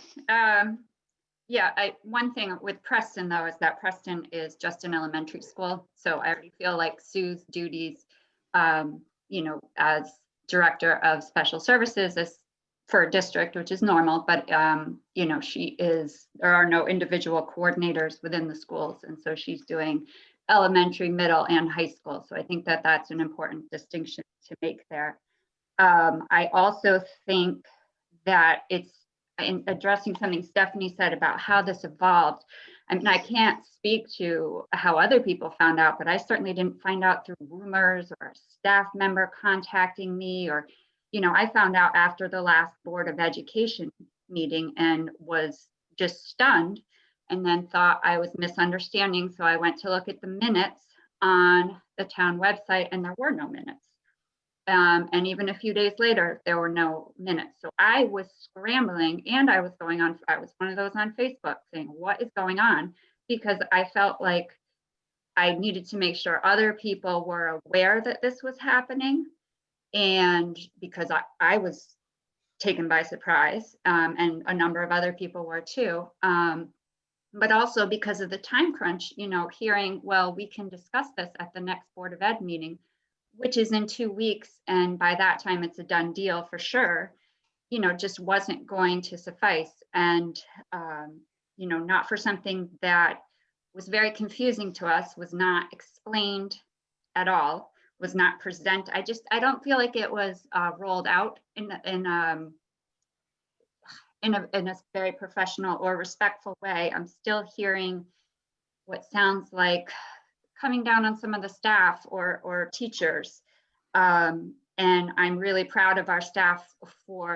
Yeah, one thing with Preston though is that Preston is just an elementary school. So I already feel like Sue's duties, you know, as director of special services is for a district, which is normal, but you know, there are no individual coordinators within the schools. And so she's doing elementary, middle, and high school. So I think that that's an important distinction to make there. I also think that it's in addressing something Stephanie said about how this evolved. I mean, I can't speak to how other people found out, but I certainly didn't find out through rumors or a staff member contacting me, or, you know, I found out after the last Board of Education meeting and was just stunned, and then thought I was misunderstanding. So I went to look at the minutes on the town website, and there were no minutes. And even a few days later, there were no minutes. So I was scrambling, and I was one of those on Facebook saying, what is going on? Because I felt like I needed to make sure other people were aware that this was happening. And because I was taken by surprise, and a number of other people were too. But also because of the time crunch, you know, hearing, well, we can discuss this at the next Board of Ed meeting, which is in 2 weeks. And by that time, it's a done deal for sure, you know, just wasn't going to suffice. And, you know, not for something that was very confusing to us, was not explained at all, was not presented. I don't feel like it was rolled out in a very professional or respectful way. I'm still hearing what sounds like coming down on some of the staff or teachers. And I'm really proud of our staff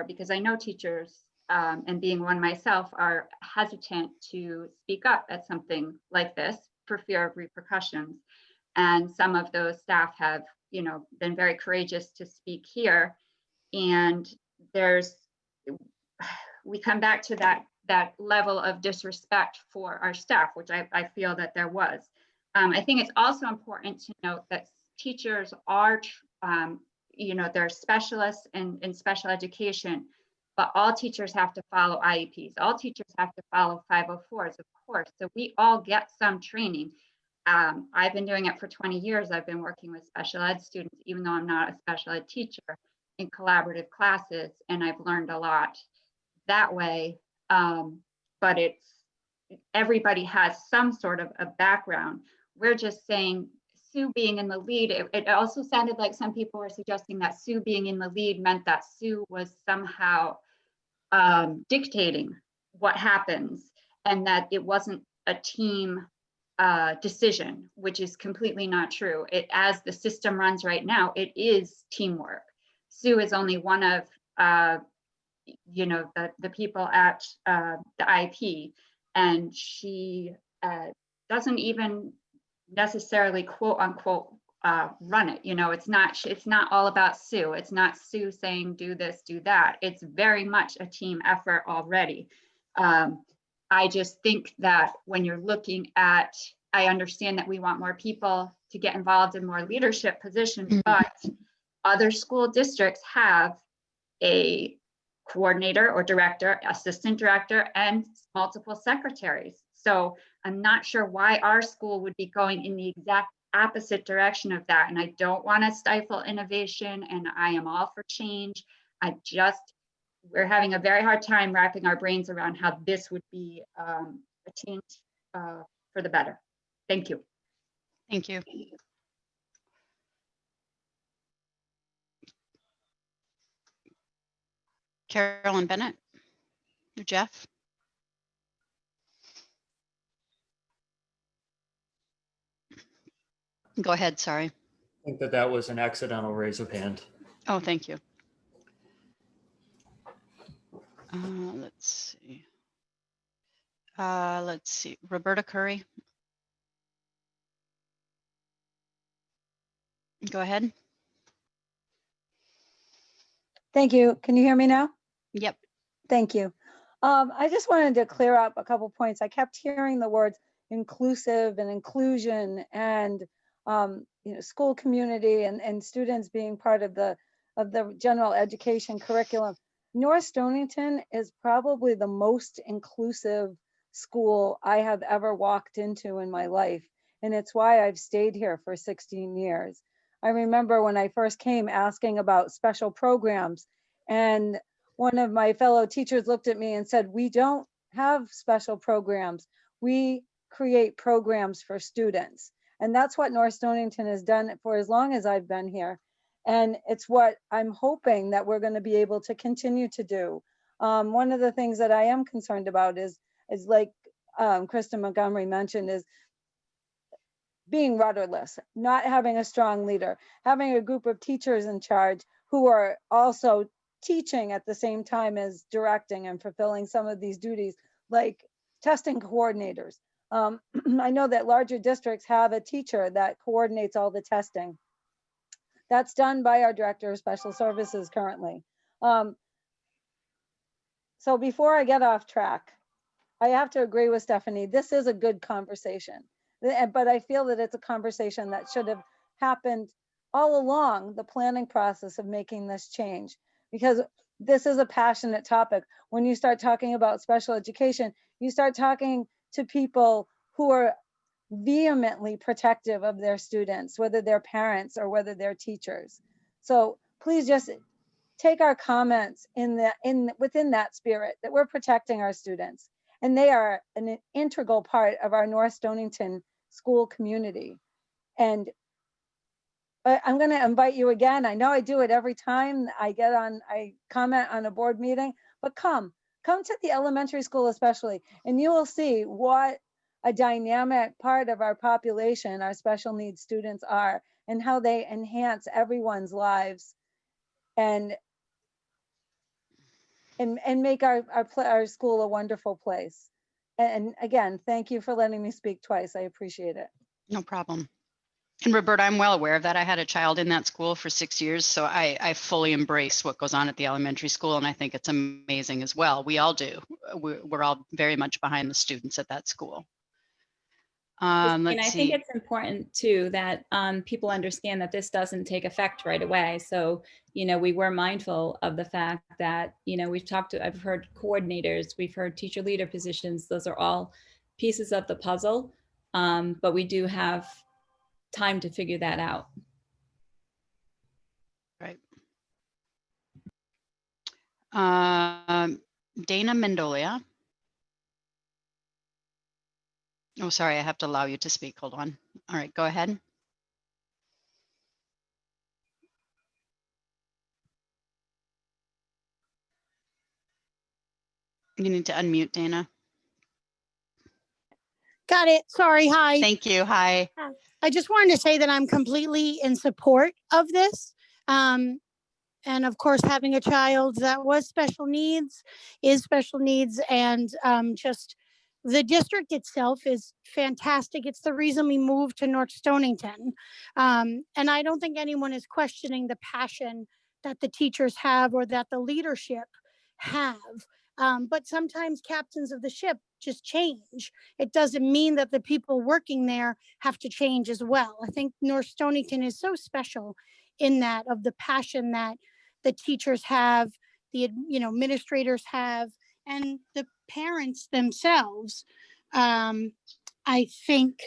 because I know teachers, and being one myself, are hesitant to speak up at something like this for fear of repercussions. And some of those staff have, you know, been very courageous to speak here. And we come back to that level of disrespect for our staff, which I feel that there was. I think it's also important to note that teachers are, you know, they're specialists in special education, but all teachers have to follow IEPs. All teachers have to follow 504s, of course. So we all get some training. I've been doing it for 20 years. I've been working with special ed students, even though I'm not a special ed teacher, in collaborative classes, and I've learned a lot that way. But everybody has some sort of a background. We're just saying Sue being in the lead. It also sounded like some people were suggesting that Sue being in the lead meant that Sue was somehow dictating what happens, and that it wasn't a team decision, which is completely not true. As the system runs right now, it is teamwork. Sue is only one of you know, the people at the IP, and she doesn't even necessarily quote unquote run it. You know, it's not all about Sue. It's not Sue saying do this, do that. It's very much a team effort already. I just think that when you're looking at, I understand that we want more people to get involved in more leadership positions, but other school districts have a coordinator or director, assistant director, and multiple secretaries. So I'm not sure why our school would be going in the exact opposite direction of that. And I don't want to stifle innovation, and I am all for change. We're having a very hard time wrapping our brains around how this would be a change for the better. Thank you. Thank you. Carolyn Bennett, or Jeff. Go ahead, sorry. I think that that was an accidental raise of hand. Oh, thank you. Let's see. Roberta Curry. Go ahead. Thank you. Can you hear me now? Yep. Thank you. I just wanted to clear up a couple points. I kept hearing the words inclusive and inclusion and school community and students being part of the general education curriculum. North Stonington is probably the most inclusive school I have ever walked into in my life. And it's why I've stayed here for 16 years. I remember when I first came asking about special programs, and one of my fellow teachers looked at me and said, "We don't have special programs. We create programs for students." And that's what North Stonington has done for as long as I've been here. And it's what I'm hoping that we're going to be able to continue to do. One of the things that I am concerned about is like Kirsten Montgomery mentioned, is being rudderless, not having a strong leader, having a group of teachers in charge who are also teaching at the same time as directing and fulfilling some of these duties, like testing coordinators. I know that larger districts have a teacher that coordinates all the testing. That's done by our director of special services currently. So before I get off track, I have to agree with Stephanie. This is a good conversation, but I feel that it's a conversation that should have happened all along the planning process of making this change, because this is a passionate topic. When you start talking about special education, you start talking to people who are vehemently protective of their students, whether they're parents or whether they're teachers. So please just take our comments within that spirit, that we're protecting our students, and they are an integral part of our North Stonington school community. And I'm going to invite you again. I know I do it every time I comment on a board meeting, but come to the elementary school especially, and you will see what a dynamic part of our population our special needs students are, and how they enhance everyone's lives and make our school a wonderful place. And again, thank you for letting me speak twice. I appreciate it. No problem. And Roberta, I'm well aware of that. I had a child in that school for 6 years, so I fully embrace what goes on at the elementary school, and I think it's amazing as well. We all do. We're all very much behind the students at that school. And I think it's important too that people understand that this doesn't take effect right away. So, we were mindful of the fact that, I've heard coordinators, we've heard teacher leader positions. Those are all pieces of the puzzle, but we do have time to figure that out. Right. Dayna Mendolia. Oh, sorry, I have to allow you to speak. Hold on. All right, go ahead. You need to unmute, Dayna. Got it. Sorry. Hi. Thank you. Hi. I just wanted to say that I'm completely in support of this. And of course, having a child that was special needs is special needs, and just the district itself is fantastic. It's the reason we moved to North Stonington. And I don't think anyone is questioning the passion that the teachers have or that the leadership have. But sometimes captains of the ship just change. It doesn't mean that the people working there have to change as well. I think North Stonington is so special in that, of the passion that the teachers have, the administrators have, and the parents themselves, I think,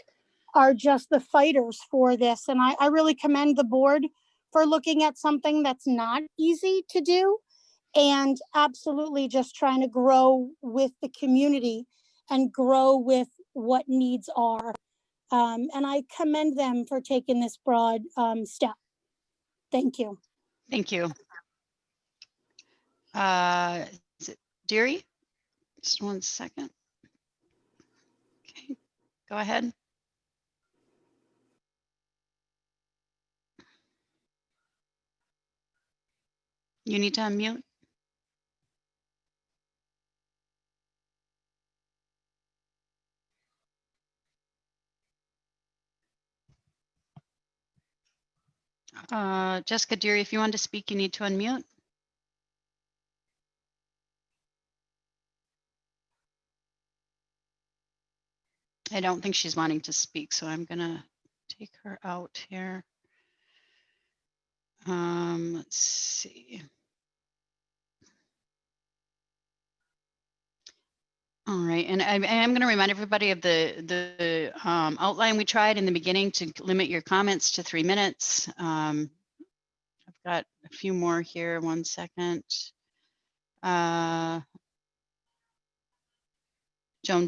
are just the fighters for this. And I really commend the board for looking at something that's not easy to do, and absolutely just trying to grow with the community and grow with what needs are. And I commend them for taking this broad step. Thank you. Thank you. Is it Deary? Just 1 second. Okay, go ahead. You need to unmute. Jessica Deary, if you want to speak, you need to unmute. I don't think she's wanting to speak, so I'm gonna take her out here. Let's see. All right, and I am going to remind everybody of the outline we tried in the beginning to limit your comments to 3 minutes. I've got a few more here. 1 second. Joan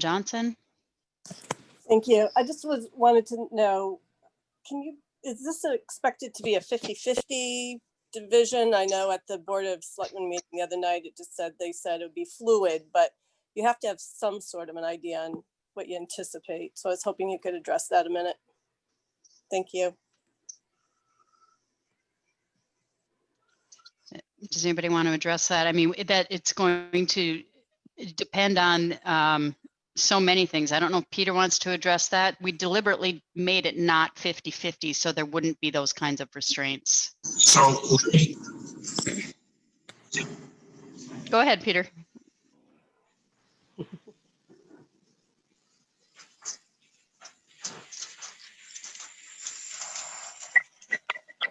Johnson. Thank you. I just wanted to know, is this expected to be a 50-50 division? I know at the Board of Selectmen meeting the other night, they said it would be fluid, but you have to have some sort of an idea on what you anticipate. So I was hoping you could address that a minute. Thank you. Does anybody want to address that? I mean, that it's going to depend on so many things. I don't know if Peter wants to address that. We deliberately made it not 50-50, so there wouldn't be those kinds of restraints. So, go ahead, Peter.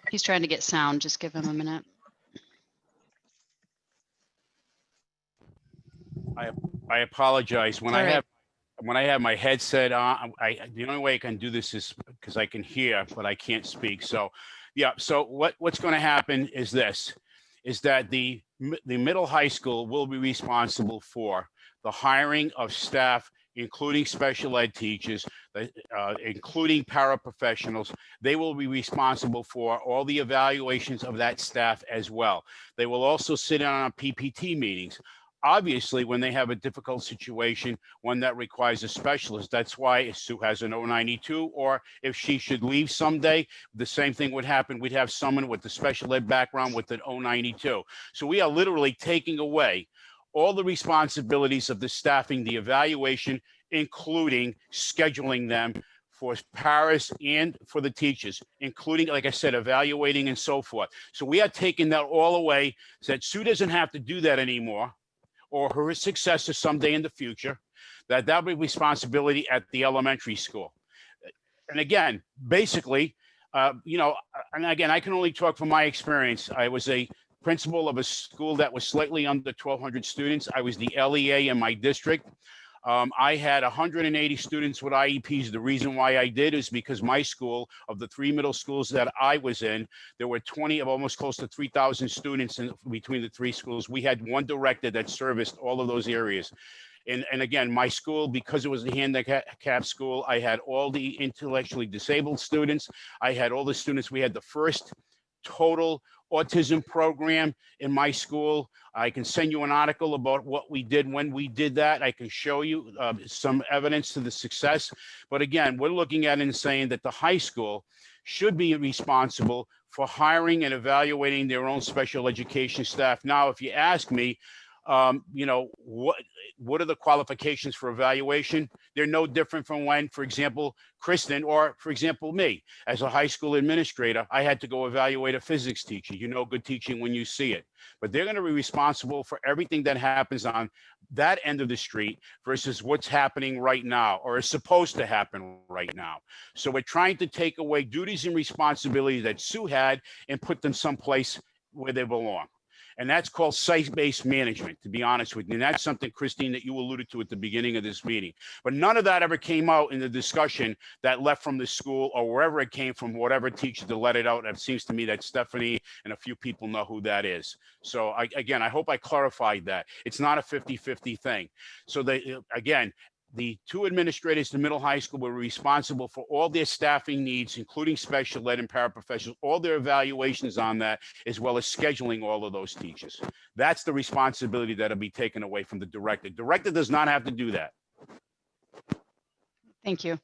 He's trying to get sound. Just give him a minute. I apologize. When All I right. have my headset on, the only way I can do this is because I can hear, but I can't speak. So, yeah. So what's going to happen is this: is that the middle high school will be responsible for the hiring of staff, including special ed teachers, including paraprofessionals. They will be responsible for all the evaluations of that staff as well. They will also sit in on PPT meetings. Obviously, when they have a difficult situation, one that requires a specialist, that's why Sue has an 092, or if she should leave someday, the same thing would happen. We'd have someone with the special ed background with an 092. So we are literally taking away all the responsibilities of the staffing, the evaluation, including scheduling them for paras and for the teachers, including, like I said, evaluating and so forth. So we are taking that all away so that Sue doesn't have to do that anymore, or her successor someday in the future, that'll be responsibility at the elementary school. And again, basically, and again, I can only talk from my experience. I was a principal of a school that was slightly under 1,200 students. I was the LEA in my district. I had 180 students with IEPs. The reason why I did is because my school, of the 3 middle schools that I was in, there were 20 of almost close to 3,000 students in between the 3 schools. We had one director that serviced all of those areas. And again, my school, because it was a handicapped school, I had all the intellectually disabled students. I had all the students. We had the first total autism program in my school. I can send you an article about what we did when we did that. I can show you some evidence to the success. But again, we're looking at it and saying that the high school should be responsible for hiring and evaluating their own special education staff. Now, if you ask me, what are the qualifications for evaluation? They're no different from when, for example, Kristen, or for example, me, as a high school administrator, I had to go evaluate a physics teacher. You know good teaching when you see it. But they're going to be responsible for everything that happens on that end of the street versus what's happening right now, or is supposed to happen right now. So we're trying to take away duties and responsibilities that Sue had and put them someplace where they belong. And that's called site-based management, to be honest with you. And that's something, Christine, that you alluded to at the beginning of this meeting. But none of that ever came out in the discussion that left from the school or wherever it came from, whatever teacher to let it out. It seems to me that Stephanie and a few people know who that is. So again, I hope I clarified that. It's not a 50-50 thing. So again, the two administrators in the middle high school were responsible for all their staffing needs, including special ed and paraprofessionals, all their evaluations on that, as well as scheduling all of those teachers. That's the responsibility that'll be taken away from the director. Director does not have to do that. Thank you.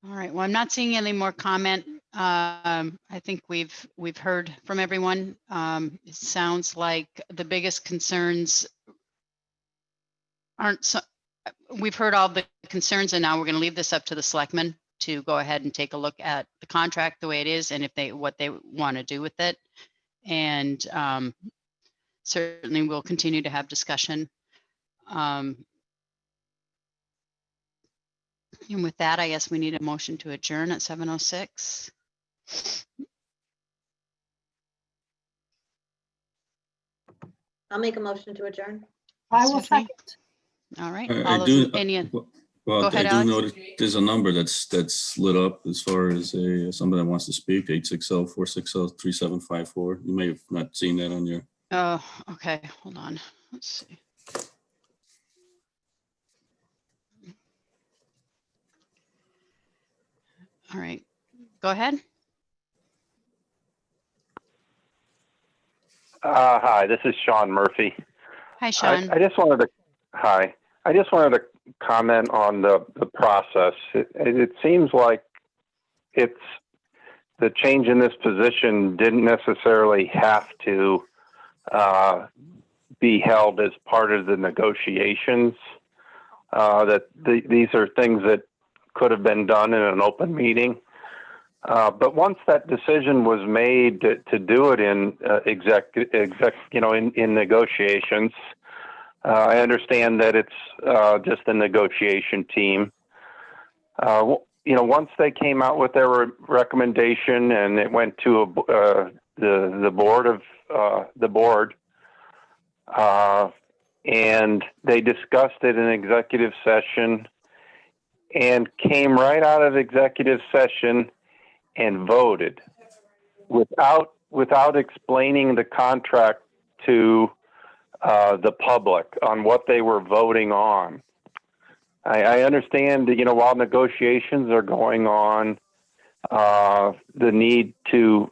All right, well, I'm not seeing any more comment. I think we've heard from everyone. It sounds like the biggest concerns aren't so, we've heard all the concerns, and now we're going to leave this up to the selectmen to go ahead and take a look at the contract the way it is and if they what they want to do with it. And certainly we'll continue to have discussion. And with that, I guess we need a motion to adjourn at 7:06. I'll make a motion to adjourn. I will Stephanie? second. All right. I All those, do, any, well, go ahead, I do Alex. notice there's a number that's lit up as far as somebody that wants to speak, 860-460-3754. You may have not seen that on your. oh, okay, hold on. Let's see. All right, go ahead. Hi, this is Sean Murphy. Hi, Sean. I just wanted to comment on the process. It seems like it's the change in this position didn't necessarily have to be held as part of the negotiations. These are things that could have been done in an open meeting. But once that decision was made to do it in in negotiations, I understand that it's just a negotiation team. Once they came out with their recommendation and it went to the board, and they discussed it in executive session, and came right out of executive session and voted without explaining the contract to the public on what they were voting on. I understand that, while negotiations are going on, the need to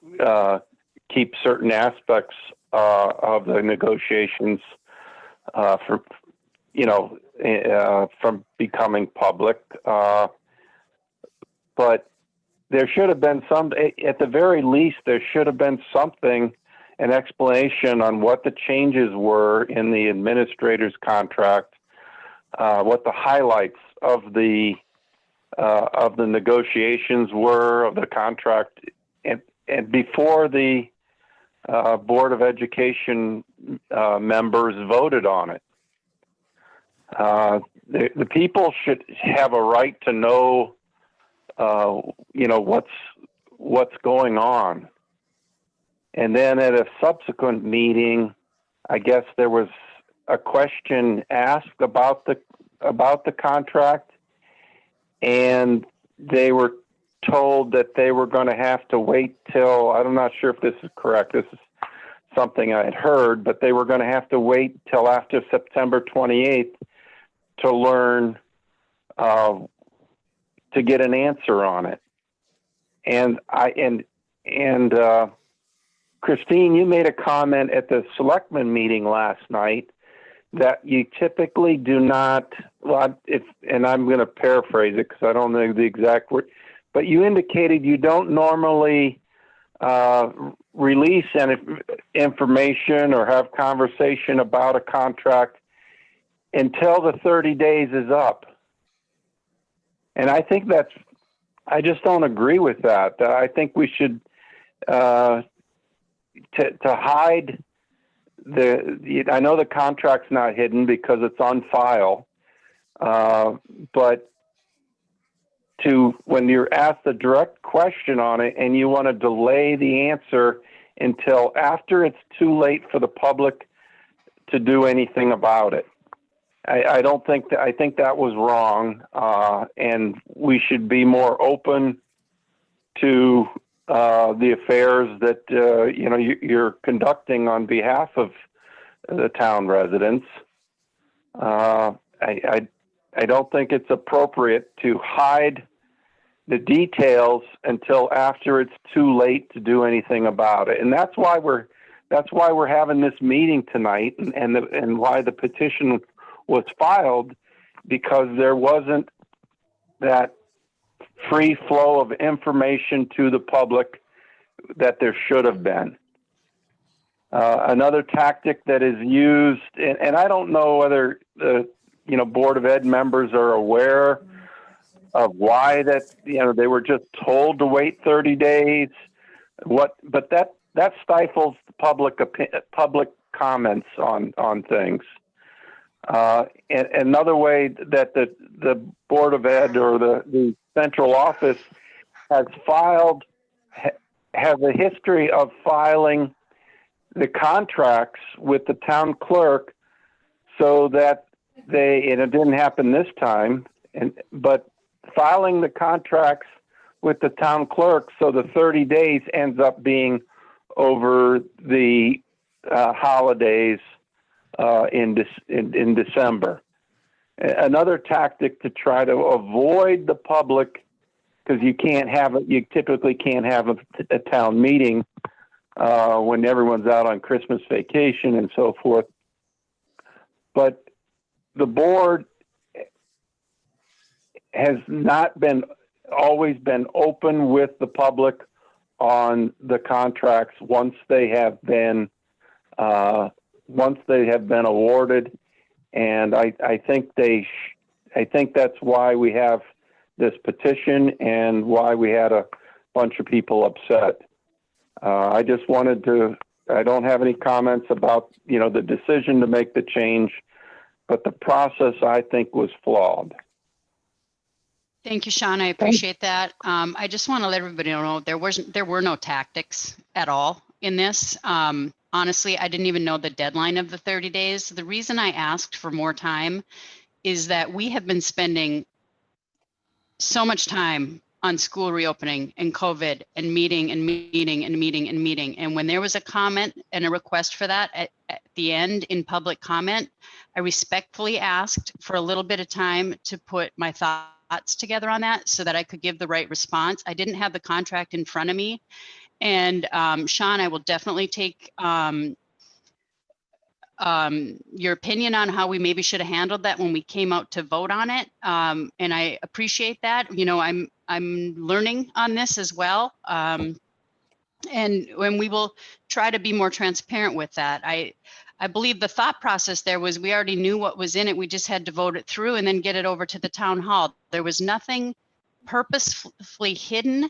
keep certain aspects of the negotiations from becoming public. But there should have been at the very least, there should have been something, an explanation on what the changes were in the administrator's contract, what the highlights of the negotiations were of the contract, and before the Board of Education members voted on it. The people should have a right to know, what's going on. And then at a subsequent meeting, I guess there was a question asked about the contract, and they were told that they were going to have to wait till, I'm not sure if this is correct, this is something I had heard, but they were going to have to wait till after September 28th to learn, to get an answer on it. And Christine, you made a comment at the selectmen meeting last night that you typically do not, and I'm going to paraphrase it because I don't know the exact word, but you indicated you don't normally release any information or have conversation about a contract until the 30 days is up. And I think I just don't agree with that. I think we should, to hide I know the contract's not hidden because it's on file, but when you're asked a direct question on it and you want to delay the answer until after it's too late for the public to do anything about it. I think that was wrong, and we should be more open to the affairs that you're conducting on behalf of the town residents. I don't think it's appropriate to hide the details until after it's too late to do anything about it. And that's why we're having this meeting tonight, and why the petition was filed, because there wasn't that free flow of information to the public that there should have been. Another tactic that is used, and I don't know whether the Board of Ed members are aware of why that, they were just told to wait 30 days. But that stifles public comments on things. And another way that the Board of Ed or the central office has a history of filing the contracts with the town clerk, so that and it didn't happen this time, but filing the contracts with the town clerk, so the 30 days ends up being over the holidays in December. Another tactic to try to avoid the public, because you typically can't have a town meeting when everyone's out on Christmas vacation and so forth. But the board has not always been open with the public on the contracts once they have been awarded, and I think that's why we have this petition and why we had a bunch of people upset. I just wanted to. I don't have any comments about the decision to make the change, but the process I think was flawed. Thank you, Sean. I appreciate that. I just want to let everybody know there were no tactics at all in this. Honestly, I didn't even know the deadline of the 30 days. The reason I asked for more time is that we have been spending so much time on school reopening and COVID and meeting. And when there was a comment and a request for that at the end in public comment, I respectfully asked for a little bit of time to put my thoughts together on that so that I could give the right response. I didn't have the contract in front of me. And Sean, I will definitely take your opinion on how we maybe should have handled that when we came out to vote on it. And I appreciate that. I'm learning on this as well. And when we will try to be more transparent with that. I believe the thought process there was we already knew what was in it. We just had to vote it through and then get it over to the town hall. There was nothing purposefully hidden.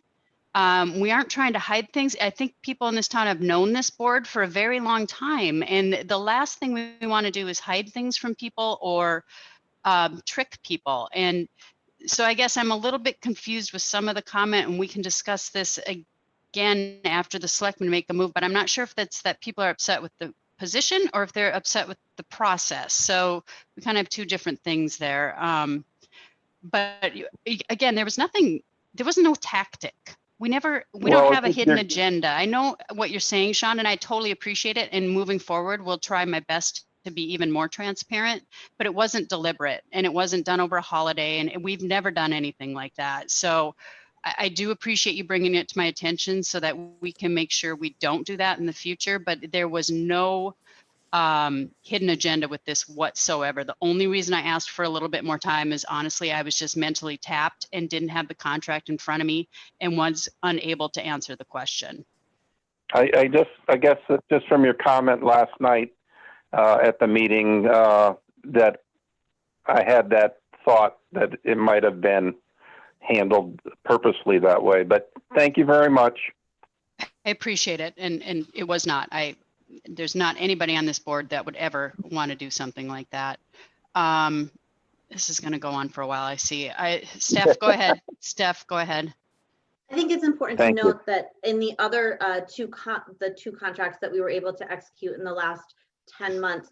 We aren't trying to hide things. I think people in this town have known this board for a very long time. And the last thing we want to do is hide things from people or trick people. And so I guess I'm a little bit confused with some of the comment, and we can discuss this again after the selectmen make a move, but I'm not sure if that's that people are upset with the position or if they're upset with the process. So we kind of have two different things there. But again, there was no tactic. We don't have a hidden agenda. I know what you're saying, Sean, and I totally appreciate it. And moving forward, we'll try my best to be even more transparent, but it wasn't deliberate and it wasn't done over a holiday, and we've never done anything like that. So I do appreciate you bringing it to my attention so that we can make sure we don't do that in the future, but there was no hidden agenda with this whatsoever. The only reason I asked for a little bit more time is honestly, I was just mentally tapped and didn't have the contract in front of me and was unable to answer the question. I guess that just from your comment last night at the meeting, that I had that thought that it might have been handled purposely that way, but thank you very much. I appreciate it. And it was not. There's not anybody on this board that would ever want to do something like that. This is going to go on for a while. I see. Steph, go ahead. Steph, go ahead. I think it's important to note that in the other two contracts that we were able to execute in the last 10 months,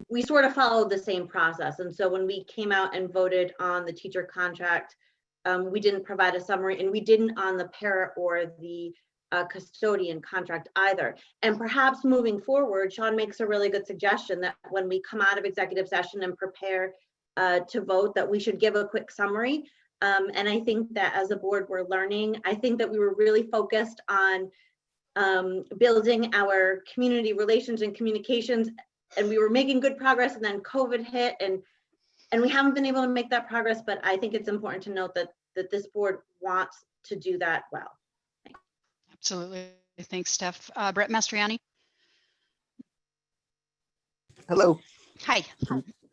we sort of followed the same process. And so when we came out and voted on the teacher contract, we didn't provide a summary, and we didn't on the para or the custodian contract either. And perhaps moving forward, Sean makes a really good suggestion that when we come out of executive session and prepare to vote, that we should give a quick summary. And I think that as a board, we're learning. I think that we were really focused on building our community relations and communications, and we were making good progress, and then COVID hit, and we haven't been able to make that progress. But I think it's important to note that this board wants to do that well. Absolutely. Thanks, Steph. Brett Mastriani. Hello. Hi.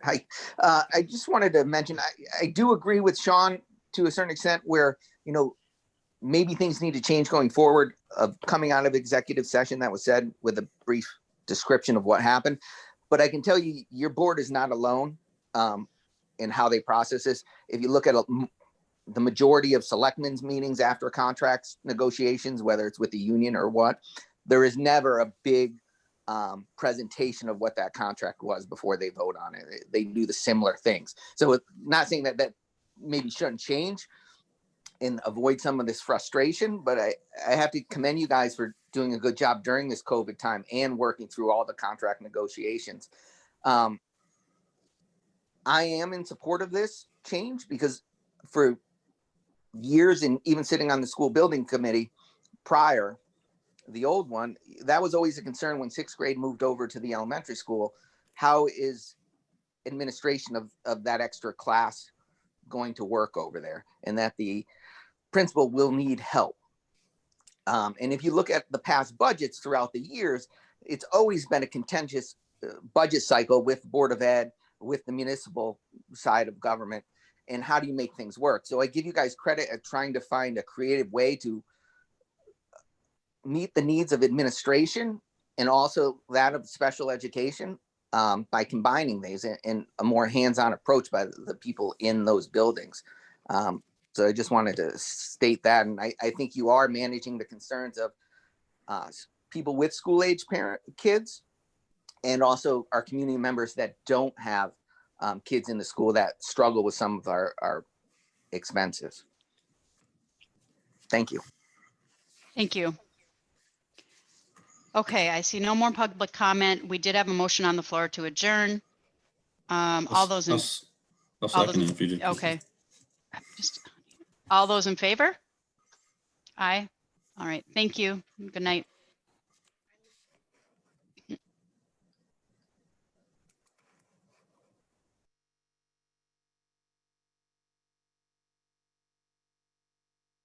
Hi. I just wanted to mention, I do agree with Sean to a certain extent where, you know, maybe things need to change going forward of coming out of executive session. That was said with a brief description of what happened. But I can tell you, your board is not alone in how they process this. If you look at the majority of selectmen's meetings after contracts negotiations, whether it's with the union or what, there is never a big presentation of what that contract was before they vote on it. They do the similar things. So not saying that maybe shouldn't change and avoid some of this frustration, but I have to commend you guys for doing a good job during this COVID time and working through all the contract negotiations. I am in support of this change because for years, and even sitting on the school building committee prior, the old one, that was always a concern when sixth grade moved over to the elementary school. How is administration of that extra class going to work over there? And that the principal will need help. And if you look at the past budgets throughout the years, it's always been a contentious budget cycle with Board of Ed, with the municipal side of government, and how do you make things work? So I give you guys credit at trying to find a creative way to meet the needs of administration and also that of special education by combining these in a more hands-on approach by the people in those buildings. So I just wanted to state that. And I think you are managing the concerns of people with school-age kids and also our community members that don't have kids in the school that struggle with some of our expenses. Thank you. Thank you. Okay, I see no more public comment. We did have a motion on the floor to adjourn. All those in. I'll second it if you did. Okay. All those in favor? Aye. All right. Thank you. Good night.